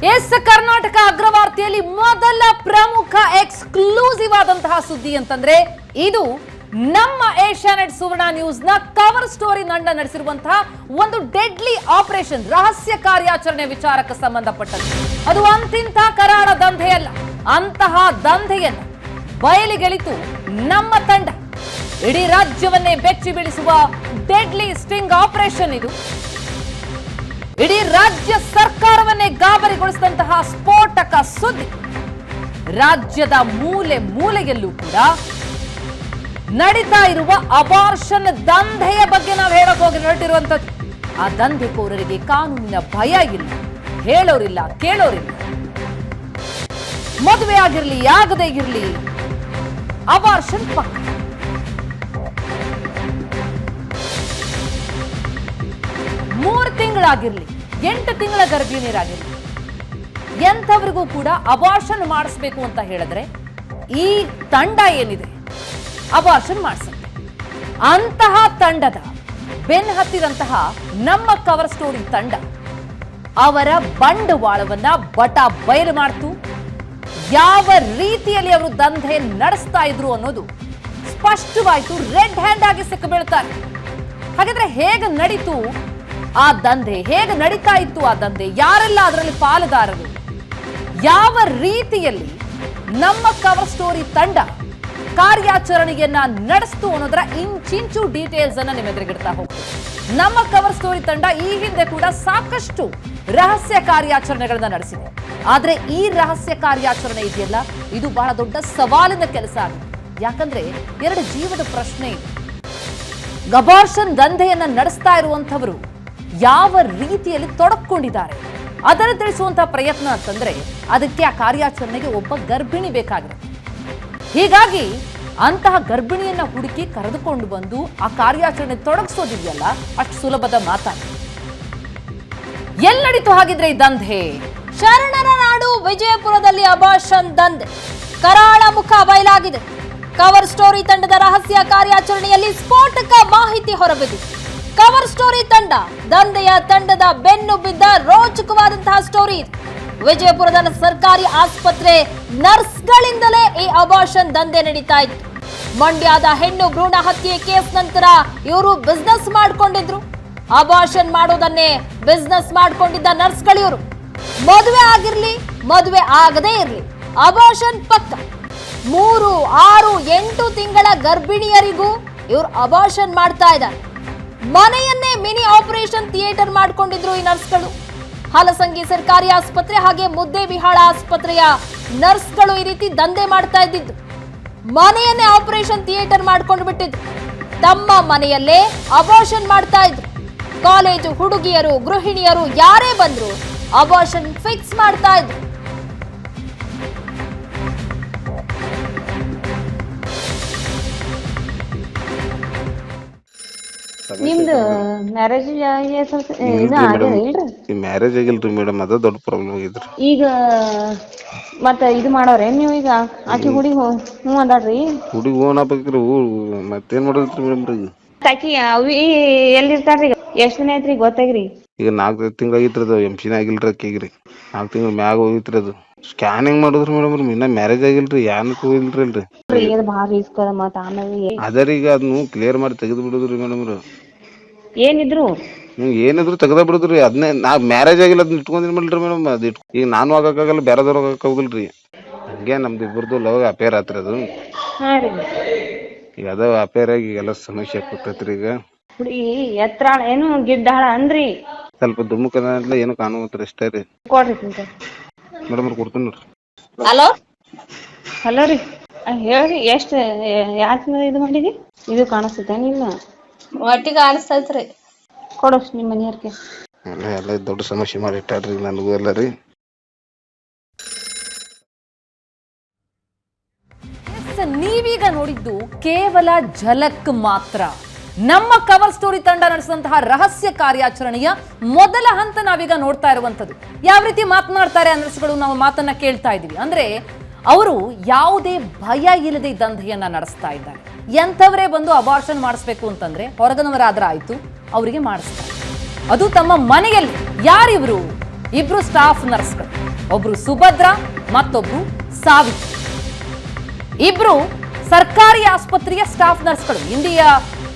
S Karnataka ಅಗ್ರವಾರ್ತೆಯಲ್ಲಿ ಮೊದಲ ಪ್ರಮುಖ exclusive ಆದಂತಹ ಸುದ್ದಿ ಅಂತಂದ್ರೆ ಇದು ನಮ್ಮ ಏಷ್ಯಾನೆಟ್ ಸುವರ್ಣ ನ್ಯೂಸ್ ನ ಕವರ್ ಸ್ಟೋರಿ ತಂಡ ನಡೆಸಿರುವಂತಹ ಒಂದು ಡೆಡ್ಲಿ ಆಪರೇಷನ್ ರಹಸ್ಯ ಕಾರ್ಯಾಚರಣೆ ವಿಚಾರಕ್ಕೆ ಸಂಬಂಧಪಟ್ಟಂತೆ ಅದು ಅಂತಿಂತ ಕರಾಳ ದಂಧೆಯಲ್ಲ. ಅಂತಹ ದಂಧೆಯನ್ನು ಬಯಲಿಗೆಳಿತು ನಮ್ಮ ತಂಡ. ಇಡೀ ರಾಜ್ಯವನ್ನೇ ಬೆಚ್ಚಿ ಬೀಳಿಸುವ ಡೆಡ್ಲಿ ಸ್ಟಿಂಗ್ ಆಪರೇಷನ್ ಇದು. ಇಡೀ ರಾಜ್ಯ ಸರ್ಕಾರವನ್ನೇ ಗಾಬರಿಗೊಳಿಸಿದಂತಹ ಸ್ಫೋಟಕ ಸುದ್ದಿ. ರಾಜ್ಯದ ಮೂಲೆ ಮೂಲೆಯಲ್ಲೂ ಕೂಡ ನಡೀತಾ ಇರುವ ಅಬಾರ್ಷನ್ ದಂಧೆಯ ಬಗ್ಗೆ ನಾವು ಹೇಳಕ್ ಹೋಗಿ ಹೊರಟಿರುವಂತದ್ದು. ಆ ದಂಧೆಕೋರರಿಗೆ ಕಾನೂನಿನ ಭಯ ಇಲ್ಲ, ಹೇಳೋರಿಲ್ಲ ಕೇಳೋರಿಲ್ಲ. ಮದುವೆ ಆಗಿರ್ಲಿ ಆಗದೇ ಇರ್ಲಿ ಅಬಾರ್ಷನ್ ಪಕ್ಕ. ಮೂರು ತಿಂಗಳಾಗಿರ್ಲಿ 8 ತಿಂಗಳ ಗರ್ಭಿಣಿಯರಾಗಿರ್ಲಿ ಎಂಥವ್ರಿಗೂ ಕೂಡ ಅಬಾರ್ಷನ್ ಮಾಡಿಸ್ಬೇಕು ಅಂತ ಹೇಳಿದ್ರೆ ಈ ತಂಡ ಏನಿದೆ ಅಬಾರ್ಷನ್ ಮಾಡಿಸುತ್ತೆ. ಅಂತಹ ತಂಡದ ಬೆನ್ ಹತ್ತಿದಂತಹ ನಮ್ಮ ಕವರ್ ಸ್ಟೋರಿ ತಂಡ ಅವರ ಬಂಡವಾಳವನ್ನ ಬಟ ಬಯಲು ಮಾಡ್ತು. ಯಾವ ರೀತಿಯಲ್ಲಿ ಅವರು ದಂಧೆ ನಡೆಸ್ತಾ ಇದ್ರು ಅನ್ನೋದು ಸ್ಪಷ್ಟವಾಯಿತು. ರೆಡ್ ಹ್ಯಾಂಡ್ ಆಗಿ ಸಿಕ್ಕಬೀಳ್ತಾರೆ. ಹಾಗಾದ್ರೆ ಹೇಗೆ ನಡೀತು ಆ ದಂಧೆ, ಹೇಗೆ ನಡೀತಾ ಇತ್ತು ಆ ದಂಧೆ, ಯಾರೆಲ್ಲ ಅದರಲ್ಲಿ ಪಾಲುದಾರರು, ಯಾವ ರೀತಿಯಲ್ಲಿ ನಮ್ಮ ಕವರ್ ಸ್ಟೋರಿ ತಂಡ ಕಾರ್ಯಾಚರಣೆಯನ್ನ ನಡೆಸ್ತು ಅನ್ನೋದರ ಇಂಚಿಂಚು ಡೀಟೇಲ್ಸ್ ಅನ್ನ ನಿಮ್ಮೆದುರಿಗಿಡ್ತಾ ಹೋಗ್ತೀವಿ. ನಮ್ಮ ಕವರ್ ಸ್ಟೋರಿ ತಂಡ ಈ ಹಿಂದೆ ಕೂಡ ಸಾಕಷ್ಟು ರಹಸ್ಯ ಕಾರ್ಯಾಚರಣೆಗಳನ್ನ ನಡೆಸಿದೆ. ಆದ್ರೆ ಈ ರಹಸ್ಯ ಕಾರ್ಯಾಚರಣೆ ಇದೆಯಲ್ಲ, ಇದು ಬಹಳ ದೊಡ್ಡ ಸವಾಲಿನ ಕೆಲಸ ಆಗಿದೆ. ಯಾಕಂದ್ರೆ 2 ಜೀವದ ಪ್ರಶ್ನೆ ಇದೆ. ಅಬಾರ್ಷನ್ ದಂಧೆಯನ್ನ ನಡೆಸ್ತಾ ಇರುವಂತವರು ಯಾವ ರೀತಿಯಲ್ಲಿ ತೊಡಕೊಂಡಿದ್ದಾರೆ ಅದನ್ನು ತಿಳಿಸುವಂತಹ ಪ್ರಯತ್ನ ಅಂತಂದ್ರೆ ಅದಕ್ಕೆ ಆ ಕಾರ್ಯಾಚರಣೆಗೆ ಒಬ್ಬ ಗರ್ಭಿಣಿ ಬೇಕಾಗಿರುತ್ತೆ. ಹೀಗಾಗಿ ಅಂತಹ ಗರ್ಭಿಣಿಯನ್ನ ಹುಡುಕಿ ಕರೆದುಕೊಂಡು ಬಂದು ಆ ಕಾರ್ಯಾಚರಣೆ ತೊಡಗಿಸೋದಿದೆಯಲ್ಲ ಅಷ್ಟು ಸುಲಭದ ಮಾತಲ್ಲ. ಎಲ್ಲಿ ನಡೀತು ಹಾಗಿದ್ರೆ ಈ ದಂಧೆ? ಶರಣರ ನಾಡು ವಿಜಯಪುರದಲ್ಲಿ ಅಬಾರ್ಷನ್ ದಂಧೆ ಕರಾಳ ಮುಖ ಬಯಲಾಗಿದೆ. ಕವರ್ ಸ್ಟೋರಿ ತಂಡದ ರಹಸ್ಯ ಕಾರ್ಯಾಚರಣೆಯಲ್ಲಿ ಸ್ಫೋಟಕ ಮಾಹಿತಿ ಹೊರಬಿದ್ದಿದೆ. ಕವರ್ ಸ್ಟೋರಿ ತಂಡ ದಂಧೆಯ ತಂಡದ ಬೆನ್ನು ಬಿದ್ದ ರೋಚಕವಾದಂತಹ ಸ್ಟೋರಿ ಇದೆ. ವಿಜಯಪುರದ ಸರ್ಕಾರಿ ಆಸ್ಪತ್ರೆ ನರ್ಸ್ಗಳಿಂದಲೇ ಈ ಅಬಾರ್ಷನ್ ದಂಧೆ ನಡೀತಾ ಇತ್ತು. ಮಂಡ್ಯದ ಹೆಣ್ಣು ಭ್ರೂಣ ಹತ್ಯೆ ಕೇಸ್ ನಂತರ ಇವರು ಬಿಸ್ನೆಸ್ ಮಾಡ್ಕೊಂಡಿದ್ರು. ಅಬಾರ್ಷನ್ ಮಾಡೋದನ್ನೇ ಬಿಸ್ನೆಸ್ ಮಾಡ್ಕೊಂಡಿದ್ದ ನರ್ಸ್ಗಳು ಇವರು. ಮದುವೆ ಆಗಿರ್ಲಿ ಮದುವೆ ಆಗದೇ ಇರ್ಲಿ ಅಬಾರ್ಷನ್ ಪಕ್ಕ. 3, 6, 8 ತಿಂಗಳ ಗರ್ಭಿಣಿಯರಿಗೂ ಇವರು ಅಬಾರ್ಷನ್ ಮಾಡ್ತಾ ಇದ್ದಾರೆ. ಮನೆಯನ್ನೇ ಮಿನಿ ಆಪರೇಷನ್ ಥಿಯೇಟರ್ ಮಾಡ್ಕೊಂಡಿದ್ರು ಈ ನರ್ಸ್ಗಳು. ಹಲಸಂಗಿ ಸರ್ಕಾರಿ ಆಸ್ಪತ್ರೆ ಹಾಗೆ ಮುದ್ದೇಬಿಹಾಳ ಆಸ್ಪತ್ರೆಯ ನರ್ಸ್ಗಳು ಈ ರೀತಿ ದಂಧೆ ಮಾಡ್ತಾ ಇದ್ದಿದ್ದು. ಮನೆಯನ್ನೇ ಆಪರೇಷನ್ ಥಿಯೇಟರ್ ಮಾಡ್ಕೊಂಡು ಬಿಟ್ಟಿದ್ರು. ತಮ್ಮ ಮನೆಯಲ್ಲೇ ಅಬಾರ್ಷನ್ ಮಾಡ್ತಾ ಇದ್ರು. ಕಾಲೇಜು ಹುಡುಗಿಯರು, ಗೃಹಿಣಿಯರು ಯಾರೇ ಬಂದ್ರು ಅಬಾರ್ಷನ್ ಫಿಕ್ಸ್ ಮಾಡ್ತಾ ಇದ್ರು. ನಿಮ್ದು ಮ್ಯಾರೇಜ್ ಮ್ಯಾರೇಜ್ ಆಗಿಲ್ರಿ ಮೇಡಮ್, ಅದ ದೊಡ್ಡ ಪ್ರಾಬ್ಲಮ್ ಆಗಿದ್ರಿ. ಈಗ ಮತ್ತ ಇದು ಮಾಡೋರೆ ನೀವು ಈಗ ಆಕಿ ಹುಡುಗಿ ಹ್ಞೂ ಅದಾಳ್ರಿ. ಹುಡುಗಿ ಓನ್ ಆಗ್ಬೇಕ್ರಿ. ಮತ್ತೇನ್ ಮಾಡೋದ್ರಿ ಮೇಡಮ್ ರೀ? ಆಕಿ ಅವಿ ಎಲ್ಲಿರ್ತಾರ್ರಿ? ಎಷ್ಟ್ ದಿನ ಐತ್ರಿ ಗೊತ್ತಾಗ್ರಿ? ಈಗ 4 ತಿಂಗಳಾಗಿತ್ರಿ. ಅದು ಎಂಸಿನ ಆಗಿಲ್ರಿ ಆಕಿಗ್ರಿ. 4 ತಿಂಗಳ ಮ್ಯಾಗ ಹೋಗಿತ್ರಿ. ಅದು ಸ್ಕ್ಯಾನಿಂಗ್ ಮಾಡಿದ್ರಿ ಮೇಡಮ್ ರೀ. ಇನ್ನ ಮ್ಯಾರೇಜ್ ಆಗಿಲ್ರಿ, ಯಾನಕ್ ಹೋಗಿಲ್ರಿ ಅಲ್ರಿ. ಭಾಳ ರಿಸ್ಕ್ ಅದ. ಮತ್ತ ಆಮೇಲೆ ಅದರೀಗ ಅದನ್ನು ಕ್ಲಿಯರ್ ಮಾಡಿ ತೆಗೆದು ಬಿಡುದ್ರಿ ಮೇಡಮ್ ರೀ. ಏನಿದ್ರು ಏನಿದ್ರು ತೆಗ್ದ ಬಿಡುದ್ರಿ. ಅದನ್ನೇ ನಾ ಮ್ಯಾರೇಜ್ ಆಗಿಲ್ಲ ಅದನ್ನ ಇಟ್ಕೊಂಡಿನ್ ಮಾಡ್ರಿ ಮೇಡಮ್. ಅದ್ ಈಗ ನಾನು ಆಗಾಗಲ್ಲ, ಬೇರೆದವ್ರು ಆಗಕ್ ಹೋಗಲ್ರಿ. ಹಂಗೆ ನಮ್ದು ಇಬ್ಬರದು ಲವ್ ಅಫೇರ್ ಆತ್ರಿ. ಅದು ಈಗ ಅದ ಅಫೇರ್ ಆಗಿ ಎಲ್ಲ ಸಮಸ್ಯೆ ಆಗ್ತೈತ್ರಿ. ಈಗ ಹುಡುಗಿ ಎತ್ರಾಳ ಏನು ಗಿಡ್ಡಾಳ ಅನ್ರಿ? ಸ್ವಲ್ಪ ದುಮ್ಮುಕದ ಏನು ಕಾಣುವತ್ರಿ ಅಷ್ಟೇ ರೀ. ಕೊಡ್ರಿ ಮೇಡಮ್ ಅವ್ರು ಕೊಡ್ತೀನಿ ನೋಡ್ರಿ. ಹಲೋ ಹಲೋ ರೀ, ಹೇಳ್ರಿ. ಎಷ್ಟ್ ಯಾಕೆ ಇದು ಮಾಡಿದಿ? ಇದು ಕಾಣಿಸ್ತೇನಿಲ್ಲ? ಒಟ್ಟಿಗೆ ಕಾಣಿಸ್ತೈತ್ರಿ. ಕೊಡೋಸ್ ನಿಮ್ಮ ಮನೆಯವ್ರಿಗೆ. ಎಲ್ಲ ದೊಡ್ಡ ಸಮಸ್ಯೆ ಮಾಡಿ ಇಟ್ಟಾಡ್ರಿ ನನಗೂ ಎಲ್ಲ ರೀ. ನೀವೀಗ ನೋಡಿದ್ದು ಕೇವಲ ಝಲಕ್ ಮಾತ್ರ. ನಮ್ಮ ಕವರ್ ಸ್ಟೋರಿ ತಂಡ ನಡೆಸಿದಂತಹ ರಹಸ್ಯ ಕಾರ್ಯಾಚರಣೆಯ ಮೊದಲ ಹಂತ ನಾವೀಗ ನೋಡ್ತಾ ಇರುವಂತದ್ದು. ಯಾವ ರೀತಿ ಮಾತನಾಡ್ತಾರೆ ನರ್ಸ್ಗಳು, ನಾವು ಮಾತನ್ನ ಕೇಳ್ತಾ ಇದೀವಿ. ಅಂದ್ರೆ ಅವರು ಯಾವುದೇ ಭಯ ಇಲ್ಲದೆ ದಂಧೆಯನ್ನ ನಡೆಸ್ತಾ ಇದ್ದಾರೆ. ಎಂಥವರೇ ಬಂದು ಅಬಾರ್ಷನ್ ಮಾಡಿಸ್ಬೇಕು ಅಂತಂದ್ರೆ ಹೊರಗನವರಾದ್ರೆ ಆಯ್ತು, ಅವರಿಗೆ ಮಾಡಿಸ್ತಾರೆ. ಅದು ತಮ್ಮ ಮನೆಯಲ್ಲಿ. ಯಾರಿವರು? 2 ಸ್ಟಾಫ್ ನರ್ಸ್ಗಳು. ಒಬ್ರು ಸುಭದ್ರ, ಮತ್ತೊಬ್ರು ಸಾವಿತ್ರಿ. ಇಬ್ರು ಸರ್ಕಾರಿ ಆಸ್ಪತ್ರೆಯ ಸ್ಟಾಫ್ ನರ್ಸ್ಗಳು. ಇಂಡಿಯಾ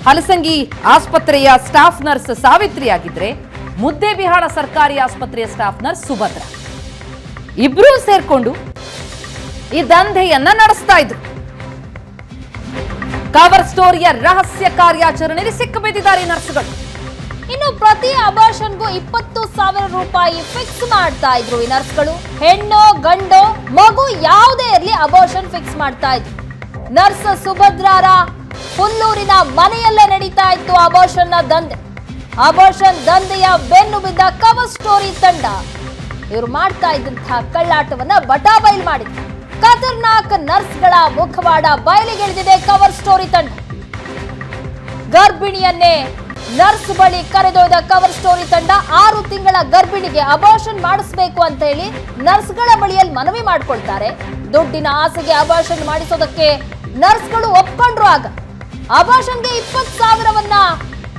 ಹಲಸಂಗಿ ಆಸ್ಪತ್ರೆಯ ಸ್ಟಾಫ್ ನರ್ಸ್ ಸಾವಿತ್ರಿ ಆಗಿದ್ರೆ, ಮುದ್ದೇಬಿಹಾಳ ಸರ್ಕಾರಿ ಆಸ್ಪತ್ರೆಯ ಸ್ಟಾಫ್ ನರ್ಸ್ ಸುಭದ್ರ. ಇಬ್ರೂ ಸೇರ್ಕೊಂಡು ಈ ದಂಧೆಯನ್ನ ನಡೆಸ್ತಾ ಇದ್ರು. ಕವರ್ ಸ್ಟೋರಿಯ ರಹಸ್ಯ ಕಾರ್ಯಾಚರಣೆಯಲ್ಲಿ ಸಿಕ್ಕಿಬಿದ್ದಿದ್ದಾರೆ ನರ್ಸ್ಗಳು. ಇನ್ನು ಪ್ರತಿ ಅಬಾರ್ಷನ್ಗೂ 20,000 ರೂಪಾಯಿ ಫಿಕ್ಸ್ ಮಾಡ್ತಾ ಇದ್ರು ಈ ನರ್ಸ್ಗಳು. ಹೆಣ್ಣೋ ಗಂಡೋ ಮಗು ಯಾವುದೇ ಇರಲಿ ಅಬಾರ್ಷನ್ ಫಿಕ್ಸ್ ಮಾಡ್ತಾ ಇದ್ರು. ನರ್ಸ್ ಸುಭದ್ರಾರ ಹುಲ್ಲೂರಿನ ಮನೆಯಲ್ಲೇ ನಡೀತಾ ಇತ್ತು ಅಬಾರ್ಷನ್ ದಂಧೆ. ಅಬಾರ್ಷನ್ ದಂಧೆಯ ಬೆನ್ನು ಬಿದ್ದ ಕವರ್ ಸ್ಟೋರಿ ತಂಡ ಇವರು ಮಾಡ್ತಾ ಇದ್ದಂತಹ ಕಳ್ಳಾಟವನ್ನ ಬಟಾಬೈಲ್ ಮಾಡಿದ್ರು. ಖತರ್ನಾಕ್ ನರ್ಸ್ಗಳ ಮುಖವಾಡ ಬಯಲಿಗೆಳೆದಿದೆ ಕವರ್ ಸ್ಟೋರಿ ತಂಡ. ಗರ್ಭಿಣಿಯನ್ನೇ ನರ್ಸ್ ಬಳಿ ಕರೆದೊಯ್ದ ಕವರ್ ಸ್ಟೋರಿ ತಂಡ 6 ತಿಂಗಳ ಗರ್ಭಿಣಿಗೆ ಅಬಾರ್ಷನ್ ಮಾಡಿಸಬೇಕು ಅಂತ ಹೇಳಿ ನರ್ಸ್ಗಳ ಬಳಿಯಲ್ಲಿ ಮನವಿ ಮಾಡ್ಕೊಳ್ತಾರೆ. ದುಡ್ಡಿನ ಆಸೆಗೆ ಅಬಾರ್ಷನ್ ಮಾಡಿಸೋದಕ್ಕೆ ನರ್ಸ್ಗಳು ಒಪ್ಕೊಂಡ್ರು. ಆಗ ಅಬಾರ್ಷನ್ಗೆ 20,000ವನ್ನ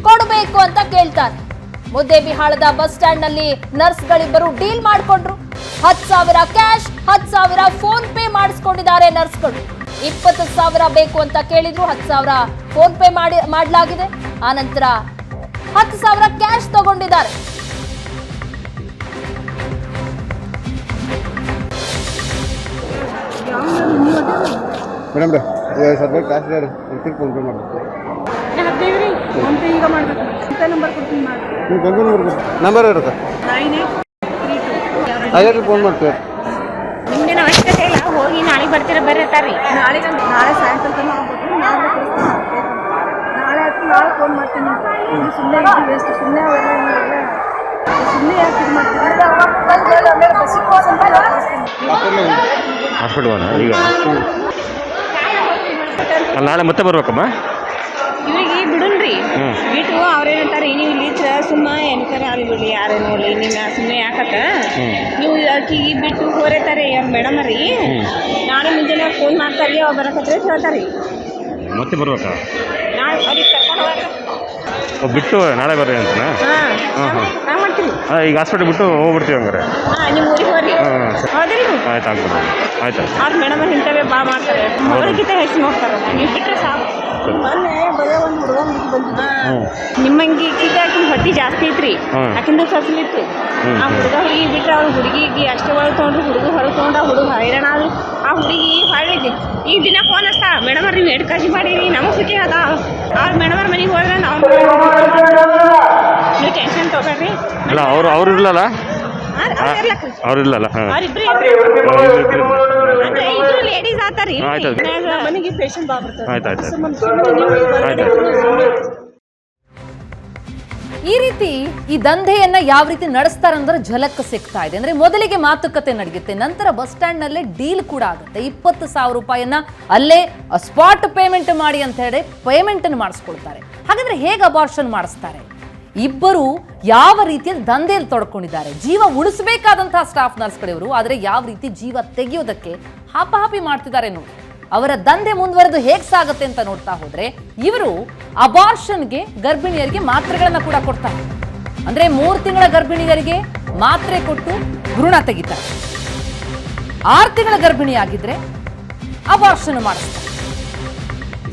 ಕೊಡಬೇಕು ಅಂತ ಕೇಳ್ತಾರೆ. ಮುದ್ದೇಬಿಹಾಳದ ಬಸ್ ಸ್ಟ್ಯಾಂಡ್ ನಲ್ಲಿ ನರ್ಸ್ಗಳಿಬ್ಬರು ಡೀಲ್ ಮಾಡ್ಕೊಂಡ್ರು. 10,000 ಕ್ಯಾಶ್, 10,000 ಫೋನ್ ಪೇ ಮಾಡಿಸ್ಕೊಂಡಿದ್ದಾರೆ ನರ್ಸ್ಗಳು. 20,000 ಬೇಕು ಅಂತ ಕೇಳಿದ್ರು. 10,000 ಫೋನ್ ಪೇ ಮಾಡಲಾಗಿದೆ. ಆನಂತರ 10,000 ಕ್ಯಾಶ್ ತಗೊಂಡಿದ್ದಾರೆ. ಮೇಡಮ್ ಸ್ವಲ್ಪ ಕ್ಯಾಶ್ ಫೋನ್ ಪೇ ಮಾಡ್ಬೇಕು. ನಂಬರ್ ಇರುತ್ತೆ ಹಾಗಾಗಿ ಫೋನ್ ಮಾಡ್ತೀವಿ. ನಿಮ್ದೇನು ಅವಶ್ಯಕತೆ ಇಲ್ಲ, ಹೋಗಿ ನಾಳೆ ಬರ್ತೀರ ಬರ್ರಿ. ನಾಳೆ ಸಾಯಂಕಾಲ ತನಕ ಆಗ್ಬೇಕು. ನಾಳೆ ಫೋನ್ ಮಾಡ್ತೀನಿ. ಸುಮ್ಮನೆ ವೇಸ್ಟ್, ಸುಮ್ಮನೆ ಸುಮ್ಮನೆ ಯಾಕೆ ಇದು ಮಾಡ್ತೀವಿ? ಆಮೇಲೆ ಬಸ್ಸಿಗೆ ಹಾಸ್ಪಿಟ್ಲ್ ಈಗ ನಾಳೆ ಮತ್ತೆ ಬರ್ಬೇಕಮ್ಮ. ಇವ್ರಿಗೆ ಬಿಡುನ್ರಿ, ಬಿಟ್ಟು ಅವ್ರೇನಂತಾರೆ ನೀವು ಇಲ್ಲಿತ್ರ ಸುಮ್ಮ ಏನಕ್ಕಾರ ಅಲ್ಲಿ ಬಿಡ್ರಿ, ಯಾರೇ ನೋಡ್ಲಿ ನಿಮ್ಮ ಸುಮ್ಮನೆ ಯಾಕತ್ತ ನೀವು ಅಕ್ಕಿಗೆ ಬಿಟ್ಟು ಹೋರೇತಾರೆ ಅವ್ರ ಮೇಡಮ್ ರೀ. ನಾಳೆ ಮುಂಜಾನೆ ಫೋನ್ ಮಾಡ್ತಾರ್ರಿ, ಅವ್ರು ಬರಕತ್ರೆ ಹೇಳ್ತಾರೆ. ಮತ್ತೆ ಬರ್ಬೇಕಾ? ನಾಳೆ ಅವ್ರಿಗೆ ಕರ್ಕೊಂಡು ಬಿಟ್ಟು ನಾಳೆ ಬರ್ರಿ ಅಂತನಾ? ಹಾಂ ಮಾಡ್ತೀನಿ. ಈಗ ಹಾಸ್ಪಿಟ್ಲ್ ಬಿಟ್ಟು ಹೋಗ್ಬಿಡ್ತೀವಿ ಹಂಗಾರೆ. ನಿಮ್ಮ ಊರಿಗೆ ಹೋಗ್ರಿ. ಹೌದ್ರಿ? ಆಯ್ತು ಆಗ್ಬೋದು. ಆಯ್ತು ಅವ್ರ ಮೇಡಮ್ ಇಂಥವೇ ಭಾಳ ಮಾಡ್ತಾರೆ, ಮಗಳಿಗಿಂತ ಹೆಚ್ಚು ನೋಡ್ತಾರೆ. ನೀವು ಬಿಟ್ಟರೆ ಸಾಕು. ಮೊನ್ನೆ ಬರೀ ಒಂದು ಹುಡುಗ ಹುಡುಗಿ ಬಂದಿದ್ದೆ. ನಿಮ್ಮಂಗೆ ಆಕಿನ ಹೊಟ್ಟಿ ಜಾಸ್ತಿ ಐತ್ರಿ, ಆಕಿಂದ ಫಸಲಿತ್ತು. ಆ ಹುಡುಗ ಹುಡುಗಿ ಬಿಟ್ರೆ ಅವ್ರ ಹುಡುಗಿಗೆ ಅಷ್ಟೇ ಒಳಗೆ ತೊಗೊಂಡ್ರು, ಹುಡುಗ ಹೊರಗೆ ತೊಗೊಂಡು ಆ ಹುಡುಗ ಹೈರಾಣ ಆದ್ರು. ಆ ಹುಡುಗಿ ಹೊಳ್ಳಿದ್ದೆ ಈಗ ದಿನ ಫೋನ್ ಹಚ್ತಾ, ಮೇಡಮ್ ಅವ್ರು ನೀವು ಎಡ್ಕಾಜಿ ಮಾಡಿರಿ, ನಮಗೆ ಸುಖಿ ಅದ. ಅವ್ರ ಮೇಡಮ್ ಅವ್ರ ಮನೆಗೆ ಹೋದ್ರೆ ನಾವು ನೀವು ಟೆನ್ಷನ್ ತೊಗೊಳ್ರಿ. ಅಲ್ಲ ಅವ್ರು ಇರ್ಲಲ್ಲ, ಅವ್ರು ಇಲ್ಲಲ್ಲ. ಇಬ್ರು ಲೇಡೀಸ್ ಆತಾರಿ. ಮನೆಗೆ ಪೇಷಂಟ್ ಬಾಗ್ಬಿಡ್ತಾರೆ. ಆಯ್ತು. ಈ ರೀತಿ ಈ ದಂಧೆಯನ್ನ ಯಾವ ರೀತಿ ನಡೆಸ್ತಾರಂದ್ರೆ ಝಲಕ್ ಸಿಗ್ತಾ ಇದೆ. ಅಂದ್ರೆ ಮೊದಲಿಗೆ ಮಾತುಕತೆ ನಡೆಯುತ್ತೆ, ನಂತರ ಬಸ್ ಸ್ಟ್ಯಾಂಡ್ ನಲ್ಲೇ ಡೀಲ್ ಕೂಡ ಆಗುತ್ತೆ. 20,000 ರೂಪಾಯಿಯನ್ನ ಅಲ್ಲೇ ಸ್ಪಾಟ್ ಪೇಮೆಂಟ್ ಮಾಡಿ ಅಂತ ಹೇಳಿ ಪೇಮೆಂಟ್ ಅನ್ನು ಮಾಡಿಸ್ಕೊಳ್ತಾರೆ. ಹಾಗಾದ್ರೆ ಹೇಗೆ ಅಬಾರ್ಷನ್ ಮಾಡಿಸ್ತಾರೆ? ಇಬ್ಬರು ಯಾವ ರೀತಿಯಲ್ಲಿ ದಂಧೆಯಲ್ಲಿ ತೊಡ್ಕೊಂಡಿದ್ದಾರೆ. ಜೀವ ಉಳಿಸಬೇಕಾದಂತಹ ಸ್ಟಾಫ್ ನರ್ಸ್ಗಳಿವರು, ಆದರೆ ಯಾವ ರೀತಿ ಜೀವ ತೆಗೆಯೋದಕ್ಕೆ ಹಾಪಾಹಾಪಿ ಮಾಡ್ತಿದ್ದಾರೆ ನೋಡಿ. ಅವರ ದಂಧೆ ಮುಂದುವರೆದು ಹೇಗೆ ಸಾಗುತ್ತೆ ಅಂತ ನೋಡ್ತಾ ಹೋದ್ರೆ, ಇವರು ಅಬಾರ್ಷನ್ಗೆ ಗರ್ಭಿಣಿಯರಿಗೆ ಮಾತ್ರೆಗಳನ್ನ ಕೂಡ ಕೊಡ್ತಾರೆ. ಅಂದ್ರೆ 3 ತಿಂಗಳ ಗರ್ಭಿಣಿಯರಿಗೆ ಮಾತ್ರೆ ಕೊಟ್ಟು ಭ್ರೂಣ ತೆಗಿತಾರೆ. 6 ತಿಂಗಳ ಗರ್ಭಿಣಿಯಾಗಿದ್ರೆ ಅಬಾರ್ಷನ್ ಮಾಡಿಸ್ತಾರೆ.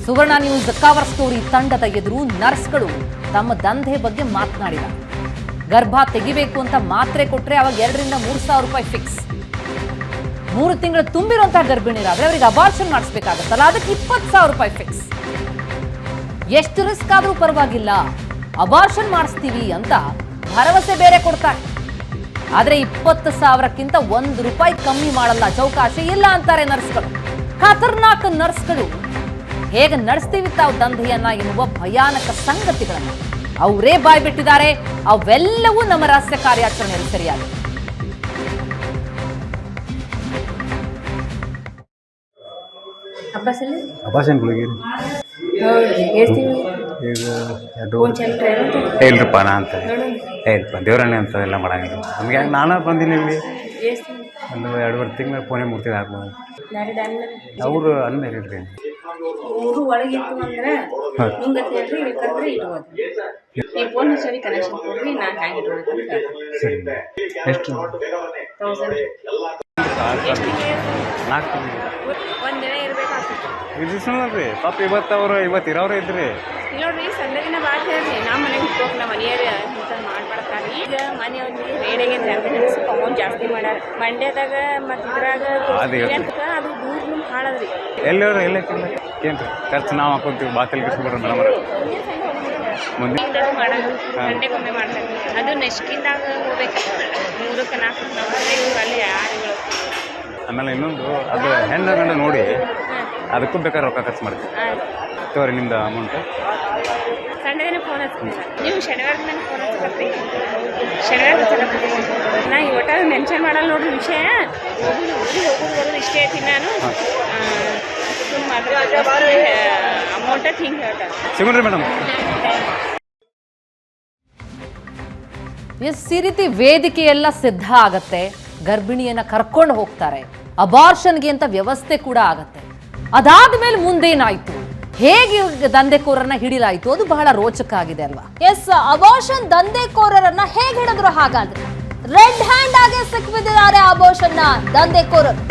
ಸುವರ್ಣ ನ್ಯೂಸ್ ಕವರ್ ಸ್ಟೋರಿ ತಂಡದ ಎದುರು ನರ್ಸ್ಗಳು ತಮ್ಮ ದಂಧೆ ಬಗ್ಗೆ ಮಾತನಾಡಿದ್ದಾರೆ. ಗರ್ಭ ತೆಗಿಬೇಕು ಅಂತ ಮಾತ್ರೆ ಕೊಟ್ರೆ ಅವಾಗ 2,000 ರಿಂದ 3,000 ರೂಪಾಯಿ ಫಿಕ್ಸ್. 3 ತಿಂಗಳು ತುಂಬಿರುವಂತಹ ಗರ್ಭಿಣಿಯರಾದ್ರೆ ಅವರಿಗೆ ಅಬಾರ್ಷನ್ ಮಾಡಿಸ್ಬೇಕಾಗತ್ತಲ್ಲ, ಅದಕ್ಕೆ 20,000 ರೂಪಾಯಿ ಫಿಕ್ಸ್. ಎಷ್ಟು ರಿಸ್ಕ್ ಆದ್ರೂ ಪರವಾಗಿಲ್ಲ, ಅಬಾರ್ಷನ್ ಮಾಡಿಸ್ತೀವಿ ಅಂತ ಭರವಸೆ ಬೇರೆ ಕೊಡ್ತಾರೆ. ಆದ್ರೆ 20,000ಕ್ಕಿಂತ 1 ರೂಪಾಯಿ ಕಮ್ಮಿ ಮಾಡಲ್ಲ, ಚೌಕಾಶಿ ಇಲ್ಲ ಅಂತಾರೆ ನರ್ಸ್ಗಳು. ಖತರ್ನಾಕ್ ನರ್ಸ್ಗಳು ಹೇಗೆ ನಡೆಸ್ತೀವಿ ತಾವು ದಂಧೆಯನ್ನ ಎನ್ನುವ ಭಯಾನಕ ಸಂಗತಿಗಳನ್ನ ಅವರೇ ಬಾಯ್ಬಿಟ್ಟಿದ್ದಾರೆ. ಅವೆಲ್ಲವೂ ನಮ್ಮ ರಹಸ್ಯ ಕಾರ್ಯಾಚರಣೆಯಲ್ಲಿ ಸರಿಯಾಗಿದೆ. ಇಲ್ರಿಪ್ಪ ನಾ ಅಂತ ಇಲ್ಪ ದೇವರಣ್ಣೆ ಅಂತ ಎಲ್ಲ ಮಾಡಂಗಿಲ್ಲ ನಮಗೆ. ನಾನು ಬಂದಿಲ್ಲ ಇಲ್ಲಿ ಒಂದು 2-3 ತಿಂಗಳು ಫೋನೇ ಮುಗ್ತಿದ್ದು ಹಾಕ್ಬೋದು. ಅವರು ಅನ್ಮೇರಿಡ್ರಿ ಊರು ಒಳಗಿತ್ತು ಅಂದ್ರೆ ಹಿಂಗತ್ತೆ ಹೇಳ್ರಿ ಇಲ್ಲಕಂದ್ರೆ ಇಟ್ಬೋದು ಈ ಫೋನ್ ಹಚ್ಚಿ ಕನೆಕ್ಷನ್ ಕೊಡ್ರಿ ನಾನು ಹ್ಯಾಂಗೆ ಇಟ್ಕೊಳ್ತೀನಿ ಸರಿ ಎಷ್ಟು 4 ಒಂದಿನ ಇರ್ಬೇಕಾಗ್ತದೆ ಇದು ಸುಮ್ಮನೆ ಪಾಪ ಇವತ್ತು ಇರೋರು ಇದ್ರಿ ಇಲ್ಲೋಡ್ರಿ ಸಂದಗಿನ ಬಾತ್ ಹೇಳ್ರಿ ನಮ್ಮ ಮನೆಗೆ ಹೋಗಿ ನಮ್ಮ ಮನೆಯವ್ರು ಇಂಥ ಮಾಡ್ಬಾರ್ತಾರೆ ಈಗ ಮನೆಯವ್ರಿಗೆ ರೇಡಿಗೆ ಸ್ವಲ್ಪ ಅಮೌಂಟ್ ಜಾಸ್ತಿ ಮಾಡ್ಯಾರ ಮಂಡ್ಯದಾಗ ಮತ್ತು ಇದ್ರಾಗ ಅದು ದೂರ ಹಾಳದ್ರಿ ಎಲ್ಲರೂ ಎಲ್ಲಕ್ಕಿಲ್ಲ ಏನ್ರಿ ಖರ್ಚು ನಾವು ಹಾಕೊಂತೀವಿ ಬಾತಲ್ಲಿ ಕಿಸ್ಬಿಡ್ರಿ ಮೇಡಮ್ ಮುಂದೆ ಮಾಡೋದು ಸಂಡೆಗೊಮ್ಮೆ ಮಾಡ್ತಾರೆ ಅದು ನೆಸ್ಕಿಂದಾಗ ಹೋಗ್ಬೇಕು 3ಕ್ಕೆ 4 ನಾವು ಅಲ್ಲಿ ಯಾರಿಗಳು ಆಮೇಲೆ ಇನ್ನೊಂದು ಅದು ಹೆಣ್ಣು ಗಂಡು ನೋಡಿ ಅದಕ್ಕೂ ಬೇಕಾದ್ರೆ ರೊಕ್ಕ ಖರ್ಚು ಮಾಡ್ತೀವಿ ತೋರಿ ನಿಮ್ದು ಅಮೌಂಟ್ ಸಂಡೇ ಫೋನ್ ಹಚ್ತೀನಿ ನೀವು ಶನಿವಾರ ನನಗೆ ಫೋನ್ ಹಚ್ಚಕತ್ರಿ ಶನಿವಾರ ನಾ ಈ ಒಟ್ಟಾಗ ಮೆನ್ಷನ್ ಮಾಡಲ್ಲ ನೋಡ್ರಿ ವಿಷಯ ಹೋಗೋದು ಬರೋದು ಇಷ್ಟೇ ಹೇಳ್ತೀನಿ ನಾನು ಅಮೌಂಟ್ ಹಿಂಗೆ ಹೇಳ್ತಾರೆ ಸಿಗೋಣ್ರಿ ಮೇಡಮ್ ಈ ರೀತಿ ವೇದಿಕೆ ಎಲ್ಲ ಸಿದ್ಧ ಆಗತ್ತೆ, ಗರ್ಭಿಣಿಯನ್ನ ಕರ್ಕೊಂಡು ಹೋಗ್ತಾರೆ, ಅಬಾರ್ಷನ್ಗೆ ಅಂತ ವ್ಯವಸ್ಥೆ ಕೂಡ ಆಗತ್ತೆ. ಅದಾದ್ಮೇಲೆ ಮುಂದೇನಾಯ್ತು, ಹೇಗೆ ದಂಧೆಕೋರರನ್ನ ಹಿಡಿಲಾಯ್ತು, ಅದು ಬಹಳ ರೋಚಕ ಆಗಿದೆ ಅಲ್ವಾ? ಎಸ್, ಅಬಾರ್ಷನ್ ದಂಧೆಕೋರರನ್ನ ಹೇಗೆ ಹಿಡಿದ್ರು? ಹಾಗಾದ್ರೆ ರೆಡ್ ಹ್ಯಾಂಡ್ ಆಗಿ ಸಿಕ್ಕಿಬಿದ್ದಿದ್ದಾರೆ ಅಬಾರ್ಷನ್ ದಂಧೆಕೋರರು.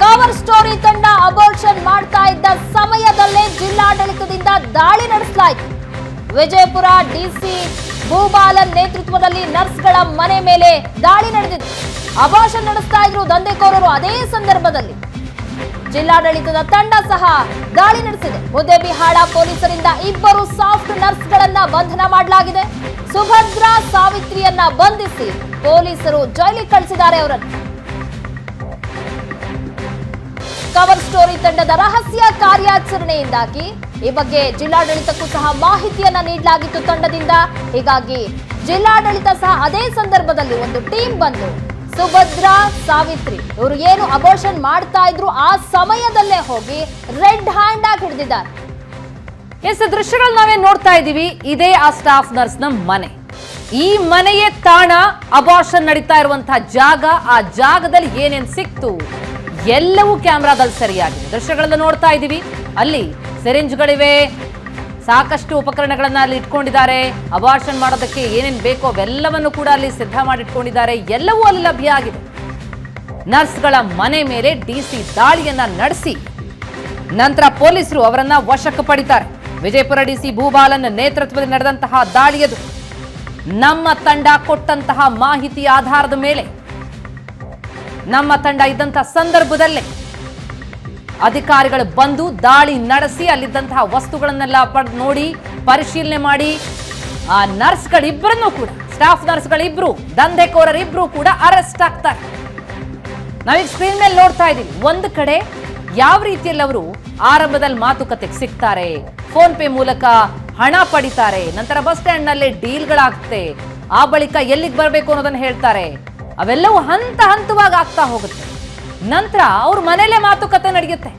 ಕವರ್ ಸ್ಟೋರಿ ತಂಡ ಅಬಾರ್ಷನ್ ಮಾಡ್ತಾ ಇದ್ದ ಸಮಯದಲ್ಲೇ ಜಿಲ್ಲಾಡಳಿತದಿಂದ ದಾಳಿ ನಡೆಸಲಾಯಿತು. ವಿಜಯಪುರ ಡಿಸಿ ಭೂಬಾಲನ್ ನೇತೃತ್ವದಲ್ಲಿ ನರ್ಸ್ಗಳ ಮನೆ ಮೇಲೆ ದಾಳಿ ನಡೆದಿದೆ. ಅಬಾರ್ಷನ್ ನಡೆಸ್ತಾ ಇದ್ರು ದಂಧೆಕೋರರು. ಅದೇ ಸಂದರ್ಭದಲ್ಲಿ ಜಿಲ್ಲಾಡಳಿತದ ತಂಡ ಸಹ ದಾಳಿ ನಡೆಸಿದೆ. ಮುದ್ದೇಬಿಹಾಳ ಪೊಲೀಸರಿಂದ 2 ಸಾಫ್ಟ್ ನರ್ಸ್ಗಳನ್ನ ಬಂಧನ ಮಾಡಲಾಗಿದೆ. ಸುಭದ್ರಾ ಸಾವಿತ್ರಿಯನ್ನ ಬಂಧಿಸಿ ಪೊಲೀಸರು ಜೈಲಿಗೆ ಕಳಿಸಿದ್ದಾರೆ ಅವರನ್ನು. ಕವರ್ ಸ್ಟೋರಿ ತಂಡದ ರಹಸ್ಯ ಕಾರ್ಯಾಚರಣೆಯಿಂದಾಗಿ ಈ ಬಗ್ಗೆ ಜಿಲ್ಲಾಡಳಿತಕ್ಕೂ ಸಹ ಮಾಹಿತಿಯನ್ನ ನೀಡಲಾಗಿತ್ತು ತಂಡದಿಂದ. ಹೀಗಾಗಿ ಜಿಲ್ಲಾಡಳಿತ ಸಹ ಅದೇ ಸಂದರ್ಭದಲ್ಲಿ ಒಂದು ಟೀಮ್ ಬಂದು ಸುಭದ್ರಾ ಸಾವಿತ್ರಿ ಇವರು ಏನು ಅಬಾರ್ಷನ್ ಮಾಡ್ತಾ ಇದ್ರು ಆ ಸಮಯದಲ್ಲೇ ಹೋಗಿ ರೆಡ್ ಹ್ಯಾಂಡ್ ಆಗಿ ಹಿಡಿದಿದ್ದಾರೆ. ಎಸ್, ದೃಶ್ಯಗಳು ನಾವೇ ನೋಡ್ತಾ ಇದ್ದೀವಿ. ಇದೇ ಆ ಸ್ಟಾಫ್ ನರ್ಸ್ ನ ಮನೆ. ಈ ಮನೆಯೇ ತಾಣ, ಅಬಾರ್ಷನ್ ನಡೀತಾ ಇರುವಂತಹ ಜಾಗ. ಆ ಜಾಗದಲ್ಲಿ ಏನೇನ್ ಸಿಕ್ತು ಎಲ್ಲವೂ ಕ್ಯಾಮ್ರಾದಲ್ಲಿ ಸರಿಯಾಗಿದೆ. ದೃಶ್ಯಗಳನ್ನ ನೋಡ್ತಾ ಇದ್ದೀವಿ. ಅಲ್ಲಿ ಸಿರಿಂಜ್ಗಳಿವೆ, ಸಾಕಷ್ಟು ಉಪಕರಣಗಳನ್ನ ಅಲ್ಲಿ ಇಟ್ಕೊಂಡಿದ್ದಾರೆ. ಅಬಾರ್ಷನ್ ಮಾಡೋದಕ್ಕೆ ಏನೇನು ಬೇಕೋ ಅವೆಲ್ಲವನ್ನು ಕೂಡ ಅಲ್ಲಿ ಸಿದ್ಧ ಮಾಡಿ ಇಟ್ಕೊಂಡಿದ್ದಾರೆ. ಎಲ್ಲವೂ ಅಲ್ಲಿ ಲಭ್ಯ ಆಗಿದೆ. ನರ್ಸ್ಗಳ ಮನೆ ಮೇಲೆ ಡಿಸಿ ದಾಳಿಯನ್ನ ನಡೆಸಿ ನಂತರ ಪೊಲೀಸರು ಅವರನ್ನ ವಶಕ್ಕೆ ಪಡಿತಾರೆ. ವಿಜಯಪುರ ಡಿಸಿ ಭೂಬಾಲನ್ ನೇತೃತ್ವದಲ್ಲಿ ನಡೆದಂತಹ ದಾಳಿಯದು. ನಮ್ಮ ತಂಡ ಕೊಟ್ಟಂತಹ ಮಾಹಿತಿ ಆಧಾರದ ಮೇಲೆ, ನಮ್ಮ ತಂಡ ಇದ್ದಂತಹ ಸಂದರ್ಭದಲ್ಲೇ ಅಧಿಕಾರಿಗಳು ಬಂದು ದಾಳಿ ನಡೆಸಿ ಅಲ್ಲಿದ್ದಂತಹ ವಸ್ತುಗಳನ್ನೆಲ್ಲ ನೋಡಿ ಪರಿಶೀಲನೆ ಮಾಡಿ ಆ ನರ್ಸ್ಗಳಿಬ್ಬರನ್ನು ಕೂಡ, ಸ್ಟಾಫ್ ನರ್ಸ್ಗಳಿಬ್ರು, ದಂಧೆಕೋರರಿಬ್ರು ಕೂಡ ಅರೆಸ್ಟ್ ಆಗ್ತಾರೆ. ನಾವೀಗ ಸ್ಕ್ರೀನ್ ಮೇಲೆ ನೋಡ್ತಾ ಇದ್ದೀವಿ. ಒಂದು ಕಡೆ ಯಾವ ರೀತಿಯಲ್ಲಿ ಅವರು ಆರಂಭದಲ್ಲಿ ಮಾತುಕತೆಗೆ ಸಿಗ್ತಾರೆ, ಫೋನ್ ಪೇ ಮೂಲಕ ಹಣ ಪಡಿತಾರೆ, ನಂತರ ಬಸ್ ಸ್ಟ್ಯಾಂಡ್ ನಲ್ಲಿ ಡೀಲ್ಗಳಾಗುತ್ತೆ, ಆ ಬಳಿಕ ಎಲ್ಲಿಗೆ ಬರಬೇಕು ಅನ್ನೋದನ್ನ ಹೇಳ್ತಾರೆ. ಅವೆಲ್ಲವೂ ಹಂತ ಹಂತವಾಗಿ ಆಗ್ತಾ ಹೋಗುತ್ತೆ. ನಂತರ ಅವ್ರ ಮನೆಯಲ್ಲೇ ಮಾತುಕತೆ ನಡೆಯುತ್ತೆ.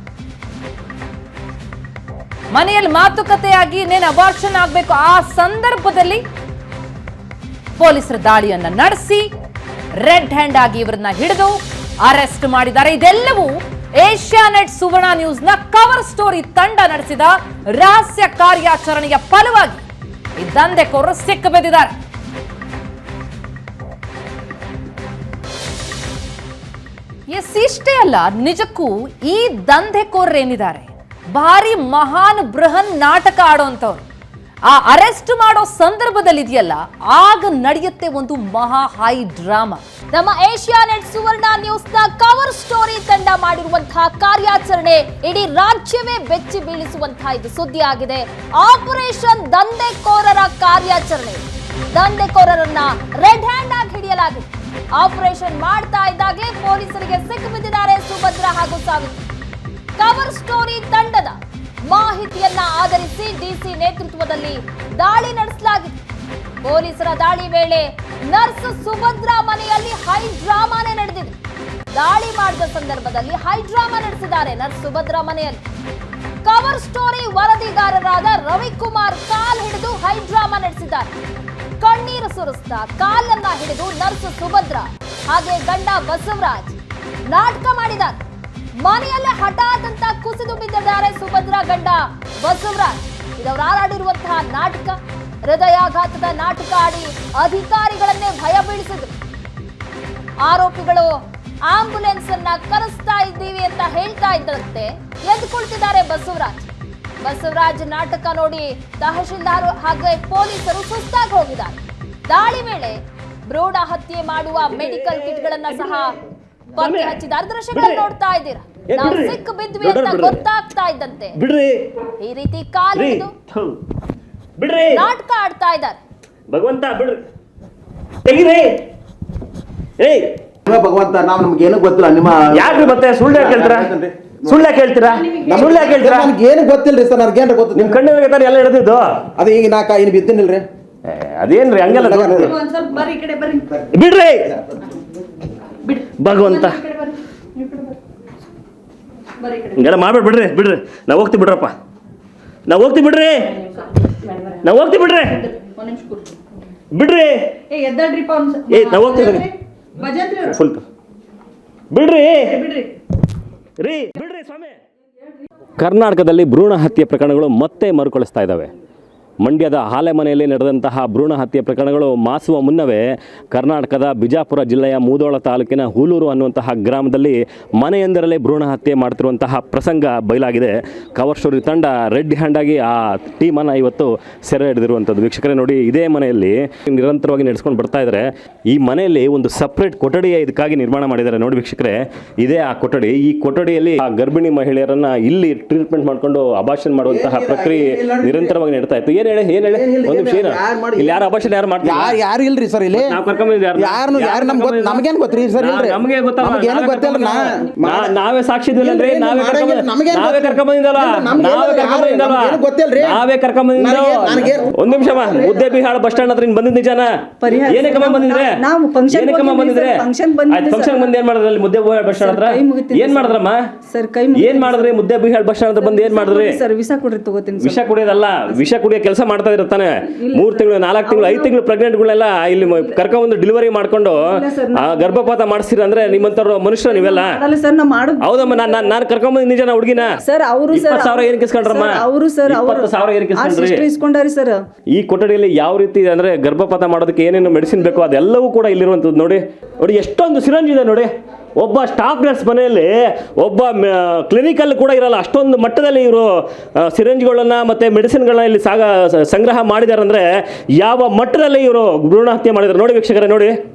ಮನೆಯಲ್ಲಿ ಮಾತುಕತೆಯಾಗಿ ಇನ್ನೇನು ಅಬಾರ್ಷನ್ ಆಗ್ಬೇಕು. ಆ ಸಂದರ್ಭದಲ್ಲಿ ಪೊಲೀಸರು ದಾಳಿಯನ್ನ ನಡೆಸಿ ರೆಡ್ ಹ್ಯಾಂಡ್ ಆಗಿ ಇವರನ್ನ ಹಿಡಿದು ಅರೆಸ್ಟ್ ಮಾಡಿದ್ದಾರೆ. ಇದೆಲ್ಲವೂ ಏಷ್ಯಾನೆಟ್ ಸುವರ್ಣ ನ್ಯೂಸ್ ನ ಕವರ್ ಸ್ಟೋರಿ ತಂಡ ನಡೆಸಿದ ರಹಸ್ಯ ಕಾರ್ಯಾಚರಣೆಯ ಫಲವಾಗಿ ಈ ದಂಧೆಕೋರರು ಸಿಕ್ಕಿಬಿದ್ದಿದ್ದಾರೆ. ಎಸ್, ಇಷ್ಟೇ ಅಲ್ಲ, ನಿಜಕ್ಕೂ ಈ ದಂಧೆಕೋರರೇನಿದ್ದಾರೆ ಭಾರಿ ಮಹಾನ್ ಬೃಹನ್ ನಾಟಕ ಆಡೋಂಥವ್ರು. ಆ ಅರೆಸ್ಟ್ ಮಾಡೋ ಸಂದರ್ಭದಲ್ಲಿ ಇದೆಯಲ್ಲ, ಆಗ ನಡೆಯುತ್ತೆ ಒಂದು ಮಹಾ ಹೈ ಡ್ರಾಮಾ. ನಮ್ಮ ಏಷ್ಯಾನೆಟ್ ಸುವರ್ಣ ನ್ಯೂಸ್ ನ ಕವರ್ ಸ್ಟೋರಿ ತಂಡ ಮಾಡಿರುವಂತಹ ಕಾರ್ಯಾಚರಣೆ ಇಡೀ ರಾಜ್ಯವೇ ಬೆಚ್ಚಿ ಬೀಳಿಸುವಂತಹ ಇದು ಸುದ್ದಿ ಆಗಿದೆ. ಆಪರೇಷನ್ ದಂಧೆಕೋರರ ಕಾರ್ಯಾಚರಣೆ. ದಂಧೆಕೋರರನ್ನ ರೆಡ್ ಹ್ಯಾಂಡ್ ಆಗಿ ಹಿಡಿಯಲಾಗಿದೆ. ಆಪರೇಷನ್ ಮಾಡ್ತಾ ಇದ್ದಾಗಲೇ ಪೊಲೀಸರಿಗೆ ಸಿಕ್ಕಿಬಿದ್ದಿದ್ದಾರೆ ಸುಭದ್ರಾ ಹಾಗೂ ಸಾವಿತ್ರಿ. ಕವರ್ ಸ್ಟೋರಿ ತಂಡದ ಮಾಹಿತಿಯನ್ನ ಆಧರಿಸಿ ಡಿಸಿ ನೇತೃತ್ವದಲ್ಲಿ ದಾಳಿ ನಡೆಸಲಾಗಿದೆ. ಪೊಲೀಸರ ದಾಳಿ ವೇಳೆ ನರ್ಸ್ ಸುಭದ್ರಾ ಮನೆಯಲ್ಲಿ ಹೈ ಡ್ರಾಮಾನೇ ನಡೆದಿದೆ. ದಾಳಿ ಮಾಡಿದ ಸಂದರ್ಭದಲ್ಲಿ ಹೈ ಡ್ರಾಮಾ ನಡೆಸಿದ್ದಾರೆ ನರ್ಸ್ ಸುಭದ್ರಾ ಮನೆಯಲ್ಲಿ. ಕವರ್ ಸ್ಟೋರಿ ವರದಿಗಾರರಾದ ರವಿಕುಮಾರ್ ಕಾಲ್ ಹಿಡಿದು ಹೈ ಡ್ರಾಮಾ ನಡೆಸಿದ್ದಾರೆ. ಕಣ್ಣೀರು ಸುರಿಸ್ತಾ ಕಾಲನ್ನ ಹಿಡಿದು ನರ್ಸ್ ಸುಭದ್ರಾ ಹಾಗೆ ಗಂಡ ಬಸವರಾಜ್ ನಾಟಕ ಮಾಡಿದ್ದಾರೆ. ಮನೆಯಲ್ಲೇ ಹಠಾತ್ ಅಂತ ಕುಸಿದು ಬಿದ್ದಿದ್ದಾರೆ ಸುಭದ್ರಾ ಗಂಡ ಬಸವರಾಜ್. ಇದವರು ಆಡಿರುವಂತಹ ನಾಟಕ, ಹೃದಯಾಘಾತದ ನಾಟಕ ಆಡಿ ಅಧಿಕಾರಿಗಳನ್ನೇ ಭಯ ಬೀಳಿಸಿದ್ರು. ಆರೋಪಿಗಳು ಆಂಬ್ಯುಲೆನ್ಸ್ ಅನ್ನ ಕರೆಸ್ತಾ ಇದ್ದೀವಿ ಅಂತ ಹೇಳ್ತಾ ಇದ್ದಂತೆ ಎದ್ದುಕೊಳ್ತಿದ್ದಾರೆ ಬಸವರಾಜ್ ನಾಟಕ ನೋಡಿ ತಹಶೀಲ್ದಾರ್ ಹಾಗೆ ಪೊಲೀಸರು ಸುಸ್ತಾಗಿ ಹೋಗಿದ್ದಾರೆ. ದಾಳಿ ವೇಳೆ ಭ್ರೂಣ ಹತ್ಯೆ ಮಾಡುವ ಮೆಡಿಕಲ್ ಕಿಟ್ಗಳನ್ನ ಸಹ ಪತ್ತೆ ಹಚ್ಚಿದ ದೃಶ್ಯಗಳನ್ನು ನೋಡ್ತಾ ಇದ್ದೀರಾ. ನಾವು ಸಿಕ್ಕು ಬಿದ್ವಿ ಅಂತ ಗೊತ್ತಾಗ್ತಾ ಇದ್ದಂತೆ ಈ ರೀತಿ ಕಾಲು ಹಿಡಿದು ನಾಟಕ ಆಡ್ತಾ ಇದ್ದಾರೆ. ಭಗವಂತ ಬಿಡ್ರಿ, ತೆಗಿರಿ. ಏಯ್ ಭಗವಂತ, ನಾವು ನಮ್ಗೆ ಏನೂ ಗೊತ್ತಿಲ್ಲ. ನಿಮ್ಮ ಯಾಕ್ರಿ ಮತ್ತೆ ಸುಳ್ಳು ಯಾಕೆ ಹೇಳ್ತೀರಾ? ಸುಳ್ಳು ಯಾಕೆ ಹೇಳ್ತೀರಾ? ನಮ್ಗೆ ಏನು ಗೊತ್ತಿಲ್ರಿ ಸರ್. ನನಗೆ ಏನ್ರ ಗೊತ್ತು. ನಿಮ್ ಕಣ್ಣಿಗೆ ತಾನೆ ಎಲ್ಲ ಹಿಡಿದಿದ್ದು. ಅದು ಈಗ ನಾ ಏನು ಬಿದ್ದಿನಿಲ್ರಿ. ಅದೇನ್ರಿ ಹಂಗೆಲ್ಲ ಒಂದ್ ಸ್ವಲ್ಪ ಬರ್ರಿ ಈ ಕಡೆ ಬರ್ರಿ. ಬಿಡ್ರಿ ಭಗವಂತ, ಹಿಂಗೆಲ್ಲ ಮಾಡ್ಬೇಡ. ಬಿಡ್ರಿ ನಾವು ಹೋಗ್ತೀವಿ ಬಿಡ್ರಪ್ಪ. ನಾವು ಹೋಗ್ತೀವಿ ಬಿಡ್ರಿ. ಬಿಡ್ರಿ. ಎದ್ದಾಡ್ರಿಪ್ಪ ನಾವು ಹೋಗ್ತೀವಿ. ಫುಲ್ ಬಿಡ್ರಿ ಸ್ವಾಮಿ. ಕರ್ನಾಟಕದಲ್ಲಿ ಭ್ರೂಣ ಹತ್ಯೆ ಪ್ರಕರಣಗಳು ಮತ್ತೆ ಮರುಕಳಿಸ್ತಾ ಇದ್ದಾವೆ. ಮಂಡ್ಯದ ಆಲೆಮನೆಯಲ್ಲಿ ನಡೆದಂತಹ ಭ್ರೂಣ ಹತ್ಯೆ ಪ್ರಕರಣಗಳು ಮಾಸುವ ಮುನ್ನವೇ ಕರ್ನಾಟಕದ ಬಿಜಾಪುರ ಜಿಲ್ಲೆಯ ಮೂದೋಳ ತಾಲೂಕಿನ ಹೂಲೂರು ಅನ್ನುವಂತಹ ಗ್ರಾಮದಲ್ಲಿ ಮನೆಯೊಂದರಲ್ಲೇ ಭ್ರೂಣ ಹತ್ಯೆ ಮಾಡ್ತಿರುವಂತಹ ಪ್ರಸಂಗ ಬಯಲಾಗಿದೆ. ಕವರ್ ಸ್ಟೋರಿ ತಂಡ ರೆಡ್ ಹ್ಯಾಂಡ್ ಆಗಿ ಆ ಟೀಮನ್ನು ಇವತ್ತು ಸೆರೆ ಹಿಡಿದಿರುವಂಥದ್ದು. ವೀಕ್ಷಕರೇ ನೋಡಿ, ಇದೇ ಮನೆಯಲ್ಲಿ ನಿರಂತರವಾಗಿ ನಡೆಸ್ಕೊಂಡು ಬರ್ತಾ ಇದ್ದಾರೆ. ಈ ಮನೆಯಲ್ಲಿ ಒಂದು ಸಪ್ರೇಟ್ ಕೊಠಡಿ ಇದಕ್ಕಾಗಿ ನಿರ್ಮಾಣ ಮಾಡಿದ್ದಾರೆ. ನೋಡಿ ವೀಕ್ಷಕರೇ, ಇದೇ ಆ ಕೊಠಡಿ. ಈ ಕೊಠಡಿಯಲ್ಲಿ ಆ ಗರ್ಭಿಣಿ ಮಹಿಳೆಯರನ್ನ ಇಲ್ಲಿ ಟ್ರೀಟ್ಮೆಂಟ್ ಮಾಡಿಕೊಂಡು ಅಬಾರ್ಷನ್ ಮಾಡುವಂತಹ ಪ್ರಕ್ರಿಯೆ ನಿರಂತರವಾಗಿ ನಡೀತಾ ಇತ್ತು. ಏನ್ ಹೇಳಿ ಒಂದು ನಿಮಿಷ. ಇಲ್ಲಿ ಯಾರು ಅಬಾರ್ಷನ್ ಯಾರು ಮಾಡ್ತಾರೆ? ಯಾರು ಇಲ್ರಿ ಸರ್. ಇಲ್ಲಿ ನಾವು ಕರ್ಕೊಂಡ್ಬಂದಿದ್ದೀವಿ. ಯಾರು ನಮಗೇನು ಗೊತ್ತ್ರಿ ಸರ್? ನಮಗೆ ಗೊತ್ತಿಲ್ಲ. ನಾವೇ ಸಾಕ್ಷಿ ಇದ್ದಿಲ್ಲನ್ರಿ. ನಾವೇ ಕರ್ಕೊಂಡ್ಬಂದಿದ್ದಲ್ಲ. ನಾವೇ ಕರ್ಕೊಂಡ್ಬಂದಿದ್ದೋ. ಒಂದ್ ನಿಮಿಷ. ಮುದ್ದೇಬಿಹಾಳ ಬಸ್ ಸ್ಟ್ಯಾಂಡ್ ಹತ್ರ ಬಂದಿದ್ ನಿಜಾನ? ಏನಕ್ಕೆ ಬಂದಿದ್ರೆ? ಫಂಕ್ಷನ್ ಬಂದು ಏನ್ ಮಾಡಿದ್ರಿ ಅಲ್ಲಿ ಮುದ್ದೇಬಿಹಾಳ ಬಸ್ ಸ್ಟ್ಯಾಂಡ್ ಹತ್ರ? ಏನ್ ಮಾಡಿದ್ರಮ್ಮ? ಏನ್ ಮಾಡಿದ್ರಿ ಮುದ್ದೇಬಿಹಾಳ ಬಸ್ ಸ್ಟ್ಯಾಂಡ್ ಹತ್ರ ಬಂದು? ಏನ್ ಮಾಡಿದ್ರಿ? ವಿಷ ಕುಡಿಯೋದಲ್ಲ, ವಿಷ ಕುಡಿಯೋ ಕೆಲಸ ಮಾಡ್ತಾ ಇರ್ತಾನೆ. 3 ತಿಂಗಳು 4 ತಿಂಗಳು 5 ತಿಂಗಳು ಪ್ರೆಗ್ನೆಂಟ್ಗಳೆಲ್ಲ ಇಲ್ಲಿ ಕರ್ಕೊಂಡ್ಬಂದು ಡೆಲಿವರಿ ಮಾಡ್ಕೊಂಡು ಗರ್ಭಪಾತ ಮಾಡಿಸ್ತೀರ ಅಂದ್ರೆ ನಿಮ್ಮಂತವ್ರು ಮನುಷ್ಯ ನೀವೆಲ್ಲ? ಹೌದಮ್ಮ, ನಾನು ಕರ್ಕೊಂಡ್ಬಂದು ನಿಜ ಹುಡುಗಿನ ಸರ್. ಅವರು 20,000 ಏನಕ್ಕೆ ಇಸ್ಕೊಂಡ್ರಮ್ಮ? 20,000 ಏನಕ್ಕೆ ಇಸ್ಕೊಂಡ್ರಿ? ಈ ಕೊಠಡಿಯಲ್ಲಿ ಯಾವ ರೀತಿ ಅಂದ್ರೆ ಗರ್ಭಪಾತ ಮಾಡೋದಕ್ಕೆ ಏನೇನು ಮೆಡಿಸಿನ್ ಬೇಕೋ ಅದೆಲ್ಲವೂ ಕೂಡ ಇಲ್ಲಿರುವಂಥದ್ದು. ನೋಡಿ ಎಷ್ಟೊಂದು ಸಿರಂಜ್ ಇದೆ ನೋಡಿ. ಒಬ್ಬ ಸ್ಟಾಫ್ ನರ್ಸ್ ಮನೆಯಲ್ಲಿ ಒಬ್ಬ ಕ್ಲಿನಿಕಲ್ಲಿ ಕೂಡ ಇರಲ್ಲ. ಅಷ್ಟೊಂದು ಮಟ್ಟದಲ್ಲಿ ಇವರು ಸಿರಂಜ್ಗಳನ್ನ ಮತ್ತೆ ಮೆಡಿಸಿನ್ಗಳನ್ನ ಇಲ್ಲಿ ಸಂಗ್ರಹ ಮಾಡಿದ್ದಾರೆ ಅಂದ್ರೆ ಯಾವ ಮಟ್ಟದಲ್ಲಿ ಇವರು ಭ್ರೂಣ ಹತ್ಯೆ ಮಾಡಿದ್ದಾರೆ ನೋಡಿ ವೀಕ್ಷಕರೇ. ನೋಡಿ,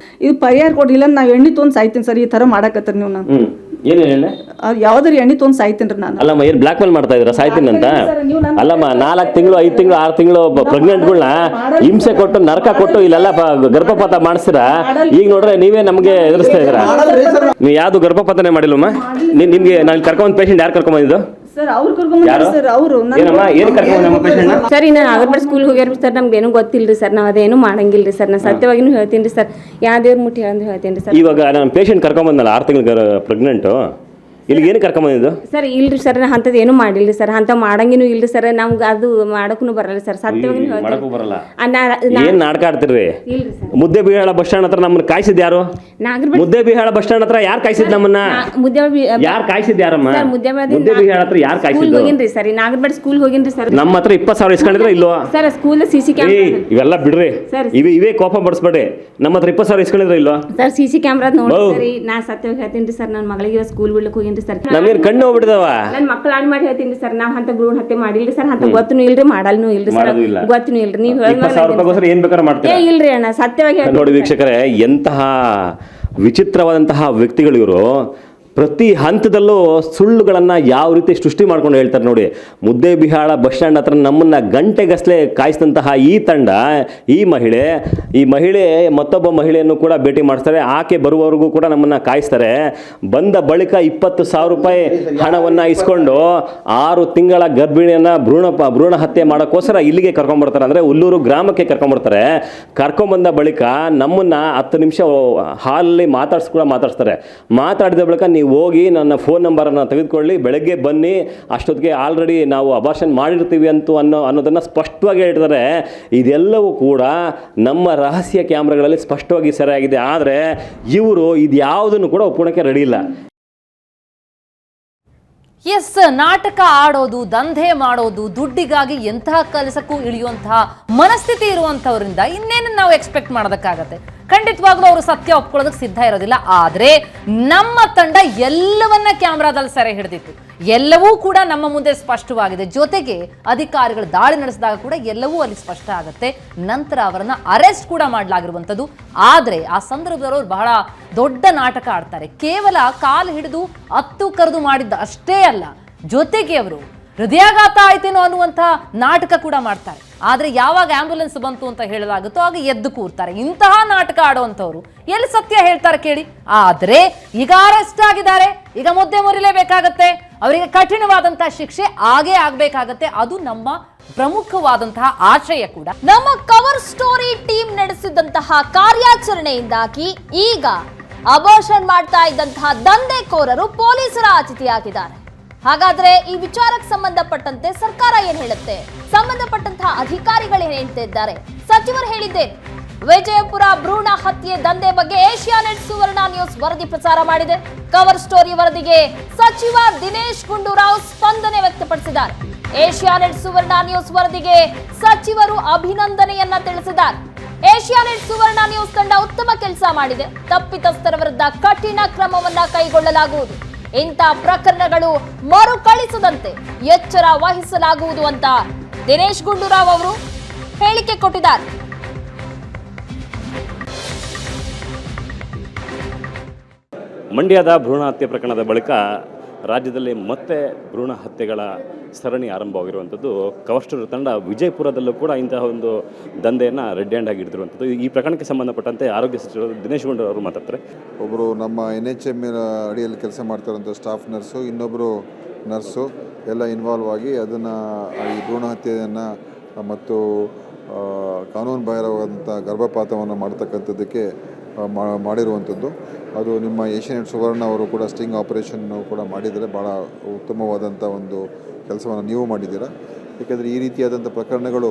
ಇದು ಪರಿಹಾರ ಕೊಡ್ಲಿಲ್ಲ. ನಾವ್ ಎಣ್ಣೆ ತೊಗೊಂಡ್ ಸಾಯ್ತೀನಿ ಸರ್. ಈ ತರ ಮಾಡಕತ್ತರ ನೀವು. ನಾನು ಏನೇನು ಯಾವ್ದಾರ ಎಣ್ಣೆ ತೊಗೊಂಡ್ ಸಾಯ್ತೀನಿ ನಾನು. ಅಲ್ಲಮ್ಮ, ಏನ್ ಬ್ಲಾಕ್ ಮೇಲ್ ಮಾಡ್ತಾ ಇದ್ರ ಸಾಯ್ತೀನಿ ಅಂತ? ಅಲ್ಲಮ್ಮ, 4 ತಿಂಗಳು 5 ತಿಂಗಳು 6 ತಿಂಗಳು ಪ್ರೆಗ್ನೆಂಟ್ಗಳನ್ನ ಹಿಂಸೆ ಕೊಟ್ಟು ನರಕ ಕೊಟ್ಟು ಇಲ್ಲೆಲ್ಲ ಗರ್ಭಪಾತ ಮಾಡಿಸ್ತೀರಾ. ಈಗ ನೋಡ್ರೆ ನೀವೇ ನಮ್ಗೆ ಎದುರಿಸ್ತಾ ಇದ್ದೀರಾ. ನೀವು ಯಾವ್ದು ಗರ್ಭಪಾತನೆ ಮಾಡಿಲ್ಲಮ್ಮ? ನಿಮ್ಗೆ ನಾನು ಕರ್ಕೊಂಡ್ ಪೇಷಂಟ್ ಯಾರು ಕರ್ಕೊಂಡ್ಬಂದಿದ್ದು? ಸರ್ ಅವ್ರು ಕರ್ಕೊಂಡ್ಬಂದಿದ್ರು ಸರ್. ಅವರು ಏನಮ್ಮ ಏನು ಕರ್ಕೊಂಡ್ ನಮ್ಮ ಪೇಷಂಟ್? ಸರ್ ಇನ್ನು ನಾಗರಬಾಡಿ ಸ್ಕೂಲ್ಗೆ ಹೋಗ್ಯಾರ ಸರ್. ನಮ್ಗೆ ಏನೂ ಗೊತ್ತಿಲ್ರಿ ಸರ್. ನಾವು ಅದೇನು ಮಾಡಂಗಿಲ್ರಿ ಸರ್. ನಾನು ಸತ್ಯವಾಗಿನೂ ಹೇಳ್ತೀನಿ ಸರ್. ಯಾವ ದೇವ್ರ ಮುಟ್ಟಿ ಹೇಳಂದ್ರೆ ಹೇಳ್ತೀನಿ ಸರ್. ಇವಾಗ ನಾನು ಪೇಷಂಟ್ ಕರ್ಕೊಂಡ್ಬಂದಲ್ಲ 6 ತಿಂಗಳು ಪ್ರೆಗ್ನೆಂಟು, ಇಲ್ಲಿಗೆ ಏನು ಕರ್ಕೊಂಬಂದಿದ್ದು? ಸರ್ ಇಲ್ರಿ ಸರ್, ನಾ ಅಂಥದ್ದು ಏನು ಮಾಡಿಲ್ರಿ ಸರ್. ಅಂತ ಮಾಡಂಗಿನೂ ಇಲ್ರಿ ಸರ್. ನಮ್ಗೆ ಅದು ಮಾಡಕ್ಕೂ ಬರಲ್ಲ ಸರ್. ಸತ್ಯವಾಗಿ ಮಾಡಕ್ಕೂ ಬರಲ್ಲ. ಏನ್ ನಾಟಕ ಆಡ್ತಿರ್ರಿ? ಮುದ್ದೇಬಿಹಾಳ ಬಸ್ ಸ್ಟ್ಯಾಂಡ್ ಹತ್ರ ನಮ್ಮನ್ನ ಕಾಯಿಸಿದ್ ಯಾರು? ಮುದ್ದೇಬಿಹಾಳ ಬಸ್ ಸ್ಟ್ಯಾಂಡ್ ಹತ್ರ ಯಾರು ಕಾಯಿಸಿದ್ ನಮ್ಮನ್ನ? ಯಾರು ಕಾಯಿಸಿದ್ ಯಾರಮ್ಮ? ಮುದ್ದೇಬಿಹಾಳ ಹತ್ರ ಯಾರು ಕಾಯಿಸಿದ್ದು? ಹೋಗಿನ್ರಿ ಸರ್. ನಾಗರಬಾಡಿ ಸ್ಕೂಲ್ ಹೋಗಿನ್ರಿ ಸರ್. ನಮ್ಮ ಹತ್ರ 20,000 ಇಸ್ಕೊಂಡಿದ್ರೆ ಇಲ್ವೋ ಸರ್? ಸ್ಕೂಲ್ CC ಕ್ಯಾಮ್ರಾ ಇವೆಲ್ಲ ಬಿಡ್ರಿ. ಇವೇ ಕೋಪ ಬಡಿಸ್ಬೇಡಿ. ನಮ್ಮ ಹತ್ರ 20,000 ಇಸ್ಕೊಂಡಿದ್ರೆ ಇಲ್ವೋ ಸರ್? CC ಕ್ಯಾಮ್ರಾ ನೋಡಿ ಸರ್. ನಾ ಸತ್ಯವಾಗಿ ಹೇಳ್ತೀನಿ ಸರ್. ನನ್ನ ಮಗಳಿಗೆ ಸ್ಕೂಲ್ ಬಿಡ್ಲಿಕ್ಕೆ ಹೋಗಿನ್ರಿ ಸರ್. ನಮ್ಗೇನ್ ಕಣ್ಣು ಹೋಗ್ಬಿಡ್ತಾವ? ನನ್ನ ಮಕ್ಕಳು ಆಡ್ ಮಾಡಿ ಹೇಳ್ತೀನಿ ಸರ್. ನಾವ್ ಅಂತ ಭ್ರೂಣ ಹತ್ಯೆ ಮಾಡಿಲ್ರಿ ಸರ್. ಅಂತ ಗೊತ್ತೂ ಇಲ್ರಿ, ಮಾಡಲ್ನು ಇಲ್ರಿ ಸರ್. ಗೊತ್ತೂ ಇಲ್ರಿ. ನೀವು 20,000 ರೂಪಾಯಿಗೋಸ್ಕರ ಏನ್ ಬೇಕಾದ್ರೂ ಮಾಡ್ತೀರಾ? ಇಲ್ರಿ ಅಣ್ಣ, ಸತ್ಯವಾಗಿ ನೋಡಿ ವೀಕ್ಷಕರೇ, ಎಂತಹ ವಿಚಿತ್ರವಾದಂತಹ ವ್ಯಕ್ತಿಗಳು ಇವರು. ಪ್ರತಿ ಹಂತದಲ್ಲೂ ಸುಳ್ಳುಗಳನ್ನು ಯಾವ ರೀತಿ ಸೃಷ್ಟಿ ಮಾಡ್ಕೊಂಡು ಹೇಳ್ತಾರೆ ನೋಡಿ. ಮುದ್ದೇಬಿಹಾಳ ಬಸ್ ಸ್ಟ್ಯಾಂಡ್ ಹತ್ರ ನಮ್ಮನ್ನು ಗಂಟೆಗಸಲೆ ಕಾಯಿಸಿದಂತಹ ಈ ತಂಡ, ಈ ಮಹಿಳೆ ಮತ್ತೊಬ್ಬ ಮಹಿಳೆಯನ್ನು ಕೂಡ ಭೇಟಿ ಮಾಡಿಸ್ತಾರೆ. ಆಕೆ ಬರುವವರೆಗೂ ಕೂಡ ನಮ್ಮನ್ನು ಕಾಯಿಸ್ತಾರೆ. ಬಂದ ಬಳಿಕ 20,000 ರೂಪಾಯಿ ಹಣವನ್ನು ಇಸ್ಕೊಂಡು 6 ತಿಂಗಳ ಗರ್ಭಿಣಿಯನ್ನು ಭ್ರೂಣ ಹತ್ಯೆ ಮಾಡೋಕ್ಕೋಸ್ಕರ ಇಲ್ಲಿಗೆ ಕರ್ಕೊಂಡ್ಬರ್ತಾರೆ. ಅಂದರೆ ಹುಲ್ಲೂರು ಗ್ರಾಮಕ್ಕೆ ಕರ್ಕೊಂಡ್ಬರ್ತಾರೆ. ಕರ್ಕೊಂಬಂದ ಬಳಿಕ ನಮ್ಮನ್ನು 10 ನಿಮಿಷ ಹಾಲಲ್ಲಿ ಮಾತಾಡಿಸ್ತಾರೆ. ಮಾತಾಡಿದ ಬಳಿಕ ನೀವು ಹೋಗಿ ನನ್ನ ಫೋನ್ ನಂಬರನ್ನು ತೆಗೆದುಕೊಳ್ಳಿ, ಬೆಳಗ್ಗೆ ಬನ್ನಿ, ಅಷ್ಟೊತ್ತಿಗೆ ಆಲ್ರೆಡಿ ನಾವು ಅಬಾರ್ಷನ್ ಮಾಡಿರ್ತೀವಿ ಅನ್ನೋದನ್ನು ಸ್ಪಷ್ಟವಾಗಿ ಹೇಳ್ತಾರೆ. ಇದೆಲ್ಲವೂ ಕೂಡ ನಮ್ಮ ರಹಸ್ಯ ಕ್ಯಾಮ್ರಾಗಳಲ್ಲಿ ಸ್ಪಷ್ಟವಾಗಿ ಸೆರೆಯಾಗಿದೆ. ಆದರೆ ಇವರು ಇದು ಯಾವುದನ್ನು ಕೂಡ ಒಪ್ಕೊಳ್ಳೋಕ್ಕೆ ರೆಡಿ ಇಲ್ಲ. ಎಸ್, ನಾಟಕ ಆಡೋದು, ದಂಧೆ ಮಾಡೋದು, ದುಡ್ಡಿಗಾಗಿ ಎಂತಹ ಕೆಲಸಕ್ಕೂ ಇಳಿಯುವಂತಹ ಮನಸ್ಥಿತಿ ಇರುವಂತವರಿಂದ ಇನ್ನೇನು ನಾವು ಎಕ್ಸ್ಪೆಕ್ಟ್ ಮಾಡೋದಕ್ಕಾಗತ್ತೆ? ಖಂಡಿತವಾಗ್ಲೂ ಅವರು ಸತ್ಯ ಒಪ್ಕೊಳ್ಳೋದಕ್ಕೆ ಸಿದ್ಧ ಇರೋದಿಲ್ಲ. ಆದ್ರೆ ನಮ್ಮ ತಂಡ ಎಲ್ಲವನ್ನ ಕ್ಯಾಮ್ರಾದಲ್ಲಿ ಸೆರೆ ಹಿಡಿದಿತ್ತು. ಎಲ್ಲವೂ ಕೂಡ ನಮ್ಮ ಮುಂದೆ ಸ್ಪಷ್ಟವಾಗಿದೆ. ಜೊತೆಗೆ ಅಧಿಕಾರಿಗಳು ದಾಳಿ ನಡೆಸಿದಾಗ ಕೂಡ ಎಲ್ಲವೂ ಅಲ್ಲಿ ಸ್ಪಷ್ಟ ಆಗುತ್ತೆ. ನಂತರ ಅವರನ್ನ ಅರೆಸ್ಟ್ ಕೂಡ ಮಾಡಲಾಗಿರುವಂಥದ್ದು. ಆದ್ರೆ ಆ ಸಂದರ್ಭದವರು ಬಹಳ ದೊಡ್ಡ ನಾಟಕ ಆಡ್ತಾರೆ. ಕೇವಲ ಕಾಲು ಹಿಡಿದು ಹತ್ತು ಕರೆದು ಮಾಡಿದ್ದ ಅಷ್ಟೇ ಅಲ್ಲ, ಜೊತೆಗೆ ಅವರು ಹೃದಯಾಘಾತ ಆಯ್ತೇನೋ ಅನ್ನುವಂಥ ನಾಟಕ ಕೂಡ ಮಾಡ್ತಾರೆ. ಆದ್ರೆ ಯಾವಾಗ ಆಂಬ್ಯುಲೆನ್ಸ್ ಬಂತು ಅಂತ ಹೇಳಲಾಗುತ್ತೋ ಆಗ ಎದ್ದು ಕೂರ್ತಾರೆ. ಇಂತಹ ನಾಟಕ ಆಡುವಂಥವ್ರು ಎಲ್ಲಿ ಸತ್ಯ ಹೇಳ್ತಾರೆ ಕೇಳಿ. ಆದ್ರೆ ಈಗ ಅರೆಸ್ಟ್ ಆಗಿದ್ದಾರೆ, ಈಗ ಮುದ್ದೆ ಮುರಿಲೇಬೇಕಾಗತ್ತೆ, ಅವರಿಗೆ ಕಠಿಣವಾದಂತಹ ಶಿಕ್ಷೆ ಆಗೇ ಆಗ್ಬೇಕಾಗತ್ತೆ. ಅದು ನಮ್ಮ ಪ್ರಮುಖವಾದಂತಹ ಆಶಯ ಕೂಡ. ನಮ್ಮ ಕವರ್ ಸ್ಟೋರಿ ಟೀಮ್ ನಡೆಸಿದಂತಹ ಕಾರ್ಯಾಚರಣೆಯಿಂದಾಗಿ ಈಗ ಅಬಾರ್ಷನ್ ಮಾಡ್ತಾ ಇದ್ದಂತಹ ದಂಧೆಕೋರರು ಪೊಲೀಸರ ಅತಿಥಿಯಾಗಿದ್ದಾರೆ. ಹಾಗಾದ್ರೆ ಈ ವಿಚಾರಕ್ಕೆ ಸಂಬಂಧಪಟ್ಟಂತೆ ಸರ್ಕಾರ ಏನ್ ಹೇಳುತ್ತೆ, ಸಂಬಂಧಪಟ್ಟಂತಹ ಅಧಿಕಾರಿಗಳು ಏನ್ ಹೇಳ್ತಿದ್ದಾರೆ, ಸಚಿವರು ಹೇಳಿದ್ದೇನೆ. ವಿಜಯಪುರ ಭ್ರೂಣ ಹತ್ಯೆ ದಂಧೆ ಬಗ್ಗೆ ಏಷ್ಯಾನೆಟ್ ಸುವರ್ಣ ನ್ಯೂಸ್ ವರದಿ ಪ್ರಸಾರ ಮಾಡಿದೆ. ಕವರ್ ಸ್ಟೋರಿ ವರದಿಗೆ ಸಚಿವ ದಿನೇಶ್ ಗುಂಡೂರಾವ್ ಸ್ಪಂದನೆ ವ್ಯಕ್ತಪಡಿಸಿದ್ದಾರೆ. ಏಷ್ಯಾನೆಟ್ ಸುವರ್ಣ ನ್ಯೂಸ್ ವರದಿಗೆ ಸಚಿವರು ಅಭಿನಂದನೆಯನ್ನ ತಿಳಿಸಿದ್ದಾರೆ. ಏಷ್ಯಾನೆಟ್ ಸುವರ್ಣ ನ್ಯೂಸ್ ತಂಡ ಉತ್ತಮ ಕೆಲಸ ಮಾಡಿದೆ. ತಪ್ಪಿತಸ್ಥರ ವಿರುದ್ಧ ಕಠಿಣ ಕ್ರಮವನ್ನ ಕೈಗೊಳ್ಳಲಾಗುವುದು. ಇಂಥ ಪ್ರಕರಣಗಳು ಮರುಕಳಿಸದಂತೆ ಎಚ್ಚರ ವಹಿಸಲಾಗುವುದು ಅಂತ ದಿನೇಶ್ ಗುಂಡೂರಾವ್ ಅವರು ಹೇಳಿಕೆ ಕೊಟ್ಟಿದ್ದಾರೆ. ಮಂಡ್ಯದ ಭ್ರೂಣ ಹತ್ಯೆ ಪ್ರಕರಣದ ಬಳಿಕ ರಾಜ್ಯದಲ್ಲಿ ಮತ್ತೆ ಭ್ರೂಣ ಹತ್ಯೆಗಳ ಸರಣಿ ಆರಂಭವಾಗಿರುವಂಥದ್ದು. ಕವರ್ ಸ್ಟೋರಿ ತಂಡ ವಿಜಯಪುರದಲ್ಲೂ ಕೂಡ ಇಂತಹ ಒಂದು ದಂಧೆಯನ್ನು ರೆಡ್ ಹ್ಯಾಂಡ್ ಆಗಿ ಹಿಡಿದಿರುವಂಥದ್ದು. ಈ ಪ್ರಕರಣಕ್ಕೆ ಸಂಬಂಧಪಟ್ಟಂತೆ ಆರೋಗ್ಯ ಸಚಿವರು ದಿನೇಶ್ ಗುಂಡೂರಾವ್ ಅವರು ಮಾತಾಡ್ತಾರೆ. ಒಬ್ಬರು ನಮ್ಮ NHM ಅಡಿಯಲ್ಲಿ ಕೆಲಸ ಮಾಡ್ತಾರಂಥ ಸ್ಟಾಫ್ ನರ್ಸು, ಇನ್ನೊಬ್ಬರು ನರ್ಸು ಎಲ್ಲ ಇನ್ವಾಲ್ವ್ ಆಗಿ ಅದನ್ನು ಈ ಭ್ರೂಣ ಹತ್ಯೆಯನ್ನು ಮತ್ತು ಕಾನೂನು ಬಾಹಿರವಾದಂಥ ಗರ್ಭಪಾತವನ್ನು ಮಾಡ್ತಕ್ಕಂಥದ್ದಕ್ಕೆ ಮಾಡಿರುವಂಥದ್ದು. ಅದು ನಿಮ್ಮ ಏಷ್ಯಾನೆಟ್ ಸುವರ್ಣ ಅವರು ಕೂಡ ಸ್ಟಿಂಗ್ ಆಪರೇಷನ್ನು ಕೂಡ ಮಾಡಿದರೆ ಭಾಳ ಉತ್ತಮವಾದಂಥ ಒಂದು ಕೆಲಸವನ್ನು ನೀವು ಮಾಡಿದ್ದೀರಾ. ಏಕೆಂದರೆ ಈ ರೀತಿಯಾದಂಥ ಪ್ರಕರಣಗಳು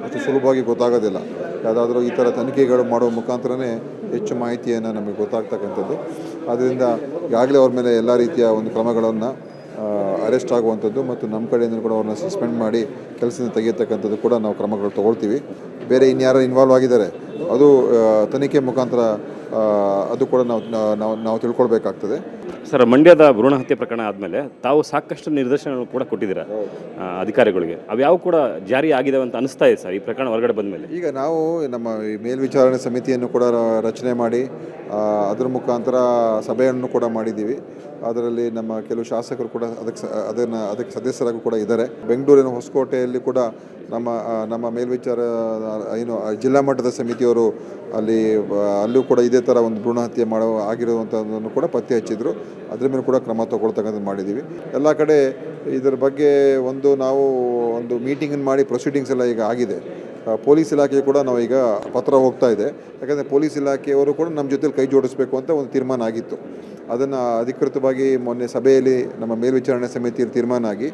ಅಷ್ಟು ಸುಲಭವಾಗಿ ಗೊತ್ತಾಗೋದಿಲ್ಲ. ಯಾವುದಾದ್ರೂ ಈ ಥರ ತನಿಖೆಗಳು ಮಾಡುವ ಮುಖಾಂತರನೇ ಹೆಚ್ಚು ಮಾಹಿತಿಯನ್ನು ನಮಗೆ ಗೊತ್ತಾಗ್ತಕ್ಕಂಥದ್ದು. ಆದ್ದರಿಂದ ಈಗಾಗಲೇ ಅವ್ರ ಮೇಲೆ ಎಲ್ಲ ರೀತಿಯ ಒಂದು ಕ್ರಮಗಳನ್ನು ಅರೆಸ್ಟ್ ಆಗುವಂಥದ್ದು ಮತ್ತು ನಮ್ಮ ಕಡೆಯಿಂದ ಕೂಡ ಅವ್ರನ್ನ ಸಸ್ಪೆಂಡ್ ಮಾಡಿ ಕೆಲಸದಿಂದ ತೆಗೆಯತಕ್ಕಂಥದ್ದು ಕೂಡ ನಾವು ಕ್ರಮಗಳು ತೊಗೊಳ್ತೀವಿ. ಬೇರೆ ಇನ್ಯಾರು ಇನ್ವಾಲ್ವ್ ಆಗಿದ್ದಾರೆ ಅದು ತನಿಖೆ ಮುಖಾಂತರ ಅದು ಕೂಡ ನಾವು ತಿಳ್ಕೊಳ್ಬೇಕಾಗ್ತದೆ. ಸರ್, ಮಂಡ್ಯದ ಭ್ರೂಣ ಹತ್ಯೆ ಪ್ರಕರಣ ಆದಮೇಲೆ ತಾವು ಸಾಕಷ್ಟು ನಿರ್ದೇಶನಗಳು ಕೂಡ ಕೊಟ್ಟಿದ್ದೀರಾ ಅಧಿಕಾರಿಗಳಿಗೆ. ಅವ್ಯಾವ ಕೂಡ ಜಾರಿ ಆಗಿದಾವೆ ಅಂತ ಅನಿಸ್ತಾ ಇದೆ ಸರ್ ಈ ಪ್ರಕರಣ ಹೊರಗಡೆ ಬಂದ ಮೇಲೆ? ಈಗ ನಾವು ನಮ್ಮ ಮೇಲ್ವಿಚಾರಣೆ ಸಮಿತಿಯನ್ನು ಕೂಡ ರಚನೆ ಮಾಡಿ ಅದರ ಮುಖಾಂತರ ಸಭೆಯನ್ನು ಕೂಡ ಮಾಡಿದ್ದೀವಿ. ಅದರಲ್ಲಿ ನಮ್ಮ ಕೆಲವು ಶಾಸಕರು ಕೂಡ ಅದಕ್ಕೆ ಸದಸ್ಯರಾಗೂ ಕೂಡ ಇದ್ದಾರೆ. ಬೆಂಗಳೂರಿನ ಹೊಸಕೋಟೆಯಲ್ಲಿ ಕೂಡ ನಮ್ಮ ಮೇಲ್ವಿಚಾರ ಏನು ಜಿಲ್ಲಾ ಮಟ್ಟದ ಸಮಿತಿಯವರು ಅಲ್ಲೂ ಕೂಡ ಇದೇ ಥರ ಒಂದು ಭ್ರೂಣ ಹತ್ಯೆ ಆಗಿರುವಂಥದ್ದನ್ನು ಕೂಡ ಪತ್ತೆ ಹಚ್ಚಿದ್ರು. ಅದ್ರ ಮೇಲೆ ಕೂಡ ಕ್ರಮ ತಗೊಳ್ತಕ್ಕಂಥದ್ದು ಮಾಡಿದ್ದೀವಿ. ಎಲ್ಲ ಕಡೆ ಇದರ ಬಗ್ಗೆ ನಾವು ಒಂದು ಮೀಟಿಂಗನ್ನು ಮಾಡಿ ಪ್ರೊಸೀಡಿಂಗ್ಸ್ ಎಲ್ಲ ಈಗ ಆಗಿದೆ. ಪೊಲೀಸ್ ಇಲಾಖೆ ಕೂಡ ನಾವು ಈಗ ಪತ್ರ ಹೋಗ್ತಾ ಇದೆ. ಯಾಕಂದರೆ ಪೊಲೀಸ್ ಇಲಾಖೆಯವರು ಕೂಡ ನಮ್ಮ ಜೊತೆಲಿ ಕೈ ಜೋಡಿಸಬೇಕು ಅಂತ ಒಂದು ತೀರ್ಮಾನ ಆಗಿತ್ತು. ಅದನ್ನು ಅಧಿಕೃತವಾಗಿ ಮೊನ್ನೆ ಸಭೆಯಲ್ಲಿ ನಮ್ಮ ಮೇಲ್ವಿಚಾರಣೆ ಸಮಿತಿಯಲ್ಲಿ ತೀರ್ಮಾನ ಆಗಿ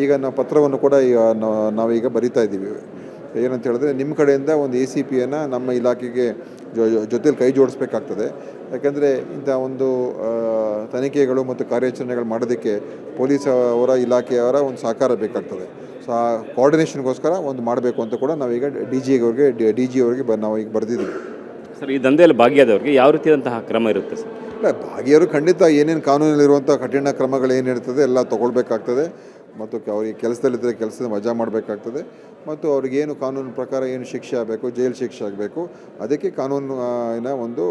ಈಗ ನಾವು ಪತ್ರವನ್ನು ಕೂಡ ನಾವೀಗ ಬರಿತಾ ಇದ್ದೀವಿ. ಏನಂತ ಹೇಳಿದ್ರೆ ನಿಮ್ಮ ಕಡೆಯಿಂದ ಒಂದು ACPಯನ್ನು ನಮ್ಮ ಇಲಾಖೆಗೆ ಜೊತೆಲಿ ಕೈ ಜೋಡಿಸ್ಬೇಕಾಗ್ತದೆ. ಯಾಕೆಂದರೆ ಇಂಥ ಒಂದು ತನಿಖೆಗಳು ಮತ್ತು ಕಾರ್ಯಾಚರಣೆಗಳು ಮಾಡೋದಕ್ಕೆ ಪೊಲೀಸ್ ಅವರ ಇಲಾಖೆಯವರ ಒಂದು ಸಹಕಾರ ಬೇಕಾಗ್ತದೆ. ಸೊ ಆ ಕೋಆರ್ಡಿನೇಷನ್ಗೋಸ್ಕರ ಒಂದು ಮಾಡಬೇಕು ಅಂತ ಕೂಡ ನಾವೀಗ DG ಅವರಿಗೆ ನಾವು ಈಗ ಬರೆದಿದ್ದೀವಿ. ಸರ್, ಈ ದಂಧೆಯಲ್ಲಿ ಭಾಗಿಯಾದವ್ರಿಗೆ ಯಾವ ರೀತಿಯಾದಂತಹ ಕ್ರಮ ಇರುತ್ತೆ ಸರ್? ಇಲ್ಲ, ಭಾಗಿಯವರು ಖಂಡಿತ ಏನೇನು ಕಾನೂನಲ್ಲಿರುವಂಥ ಕಠಿಣ ಕ್ರಮಗಳು ಏನಿರ್ತದೆ ಎಲ್ಲ ತೊಗೊಳ್ಬೇಕಾಗ್ತದೆ. ಮತ್ತು ಅವರಿಗೆ ಕೆಲಸದಲ್ಲಿದ್ದರೆ ಕೆಲಸದ ವಜಾ ಮಾಡಬೇಕಾಗ್ತದೆ. ಮತ್ತು ಅವ್ರಿಗೇನು ಕಾನೂನು ಪ್ರಕಾರ ಏನು ಶಿಕ್ಷೆ ಆಗಬೇಕು, ಜೈಲು ಶಿಕ್ಷೆ ಆಗಬೇಕು, ಅದಕ್ಕೆ ಕಾನೂನಿನ ಒಂದು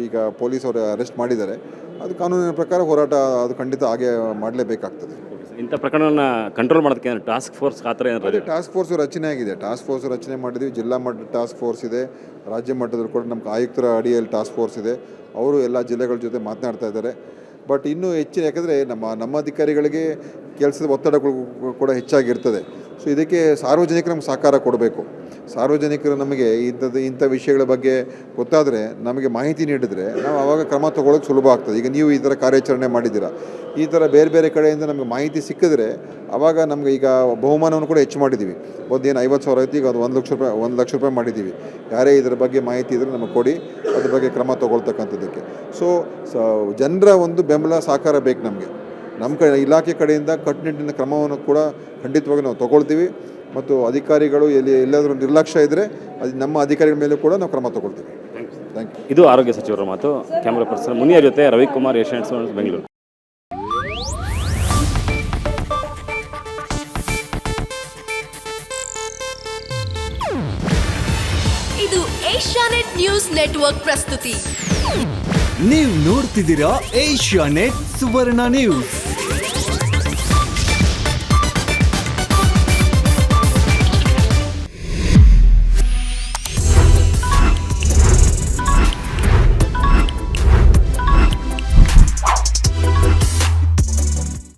ಈಗ ಪೊಲೀಸವರು ಅರೆಸ್ಟ್ ಮಾಡಿದ್ದಾರೆ. ಅದು ಕಾನೂನಿನ ಪ್ರಕಾರ ಹೋರಾಟ ಅದು ಖಂಡಿತ ಹಾಗೆ ಮಾಡಲೇಬೇಕಾಗ್ತದೆ. ಇಂಥ ಪ್ರಕರಣವನ್ನು ಕಂಟ್ರೋಲ್ ಮಾಡೋದಕ್ಕೆ ಟಾಸ್ಕ್ ಫೋರ್ಸ್ ಆ ಥರ ಏನಾದರೂ? ಟಾಸ್ಕ್ ಫೋರ್ಸ್ ರಚನೆ ಆಗಿದೆ. ಟಾಸ್ಕ್ ಫೋರ್ಸ್ ರಚನೆ ಮಾಡಿದ್ವಿ. ಜಿಲ್ಲಾ ಮಟ್ಟದ ಟಾಸ್ಕ್ ಫೋರ್ಸ್ ಇದೆ, ರಾಜ್ಯ ಮಟ್ಟದಲ್ಲಿ ಕೂಡ ನಮ್ಮ ಆಯುಕ್ತರ ಅಡಿಯಲ್ಲಿ ಟಾಸ್ಕ್ ಫೋರ್ಸ್ ಇದೆ. ಅವರು ಎಲ್ಲ ಜಿಲ್ಲೆಗಳ ಜೊತೆ ಮಾತನಾಡ್ತಾ ಇದ್ದಾರೆ. ಬಟ್ ಇನ್ನೂ ಹೆಚ್ಚಿನ, ಯಾಕಂದರೆ ನಮ್ಮ ಅಧಿಕಾರಿಗಳಿಗೆ ಕೆಲಸದ ಒತ್ತಡಗಳು ಕೂಡ ಹೆಚ್ಚಾಗಿರ್ತದೆ. ಸೊ ಇದಕ್ಕೆ ಸಾರ್ವಜನಿಕರು ನಮ್ಗೆ ಸಹಕಾರ ಕೊಡಬೇಕು. ಸಾರ್ವಜನಿಕರು ನಮಗೆ ಇಂಥ ವಿಷಯಗಳ ಬಗ್ಗೆ ಗೊತ್ತಾದರೆ ನಮಗೆ ಮಾಹಿತಿ ನೀಡಿದರೆ ನಾವು ಆವಾಗ ಕ್ರಮ ತೊಗೊಳ್ಳೋಕೆ ಸುಲಭ ಆಗ್ತದೆ. ಈಗ ನೀವು ಈ ಥರ ಕಾರ್ಯಾಚರಣೆ ಮಾಡಿದ್ದೀರಾ, ಈ ಥರ ಬೇರೆ ಬೇರೆ ಕಡೆಯಿಂದ ನಮಗೆ ಮಾಹಿತಿ ಸಿಕ್ಕಿದ್ರೆ ಆವಾಗ ನಮಗೆ ಈಗ ಬಹುಮಾನವನ್ನು ಕೂಡ ಹೆಚ್ಚು ಮಾಡಿದ್ದೀವಿ. ಏನು 50,000 ಐತಿ, ಈಗ ಅದು 1 ಲಕ್ಷ ರೂಪಾಯಿ ಮಾಡಿದ್ದೀವಿ. ಯಾರೇ ಇದರ ಬಗ್ಗೆ ಮಾಹಿತಿ ಇದ್ದರೆ ನಮಗೆ ಕೊಡಿ, ಅದ್ರ ಬಗ್ಗೆ ಕ್ರಮ ತೊಗೊಳ್ತಕ್ಕಂಥದ್ದಕ್ಕೆ. ಸೊ ಜನರ ಒಂದು ಬೆಂಬಲ ಸಹಕಾರ ಬೇಕು ನಮಗೆ. ನಮ್ಮ ಇಲಾಖೆ ಕಡೆಯಿಂದ ಕಟ್ಟುನಿಟ್ಟಿನ ಕ್ರಮವನ್ನು ಕೂಡ ಖಂಡಿತವಾಗಿ ನಾವು ತಗೊಳ್ತೀವಿ. ಮತ್ತು ಅಧಿಕಾರಿಗಳು ಎಲ್ಲಾದರೂ ನಿರ್ಲಕ್ಷ್ಯ ಇದ್ದರೆ ಅದು ನಮ್ಮ ಅಧಿಕಾರಿಗಳ ಮೇಲೆ ಕೂಡ ನಾವು ಕ್ರಮ ತಗೊಳ್ತೀವಿ. Thank you. ಇದು ಆರೋಗ್ಯ ಸಚಿವರ ಮಾತು. ಕ್ಯಾಮ್ರಾ ಪರ್ಸನ್ ಮುನಿಯ ಜೊತೆ ರವಿಕುಮಾರ್, ಏಷ್ಯಾನೆಟ್ ನ್ಯೂಸ್, ಬೆಂಗಳೂರು. ಇದು ಏಷ್ಯಾನೆಟ್ ನ್ಯೂಸ್ ನೆಟ್ವರ್ಕ್ ಪ್ರಸ್ತುತಿ. ನೀವು ನೋಡ್ತಿದ್ದೀರಾ ಏಷ್ಯಾನೆಟ್ ಸುವರ್ಣ ನ್ಯೂಸ್.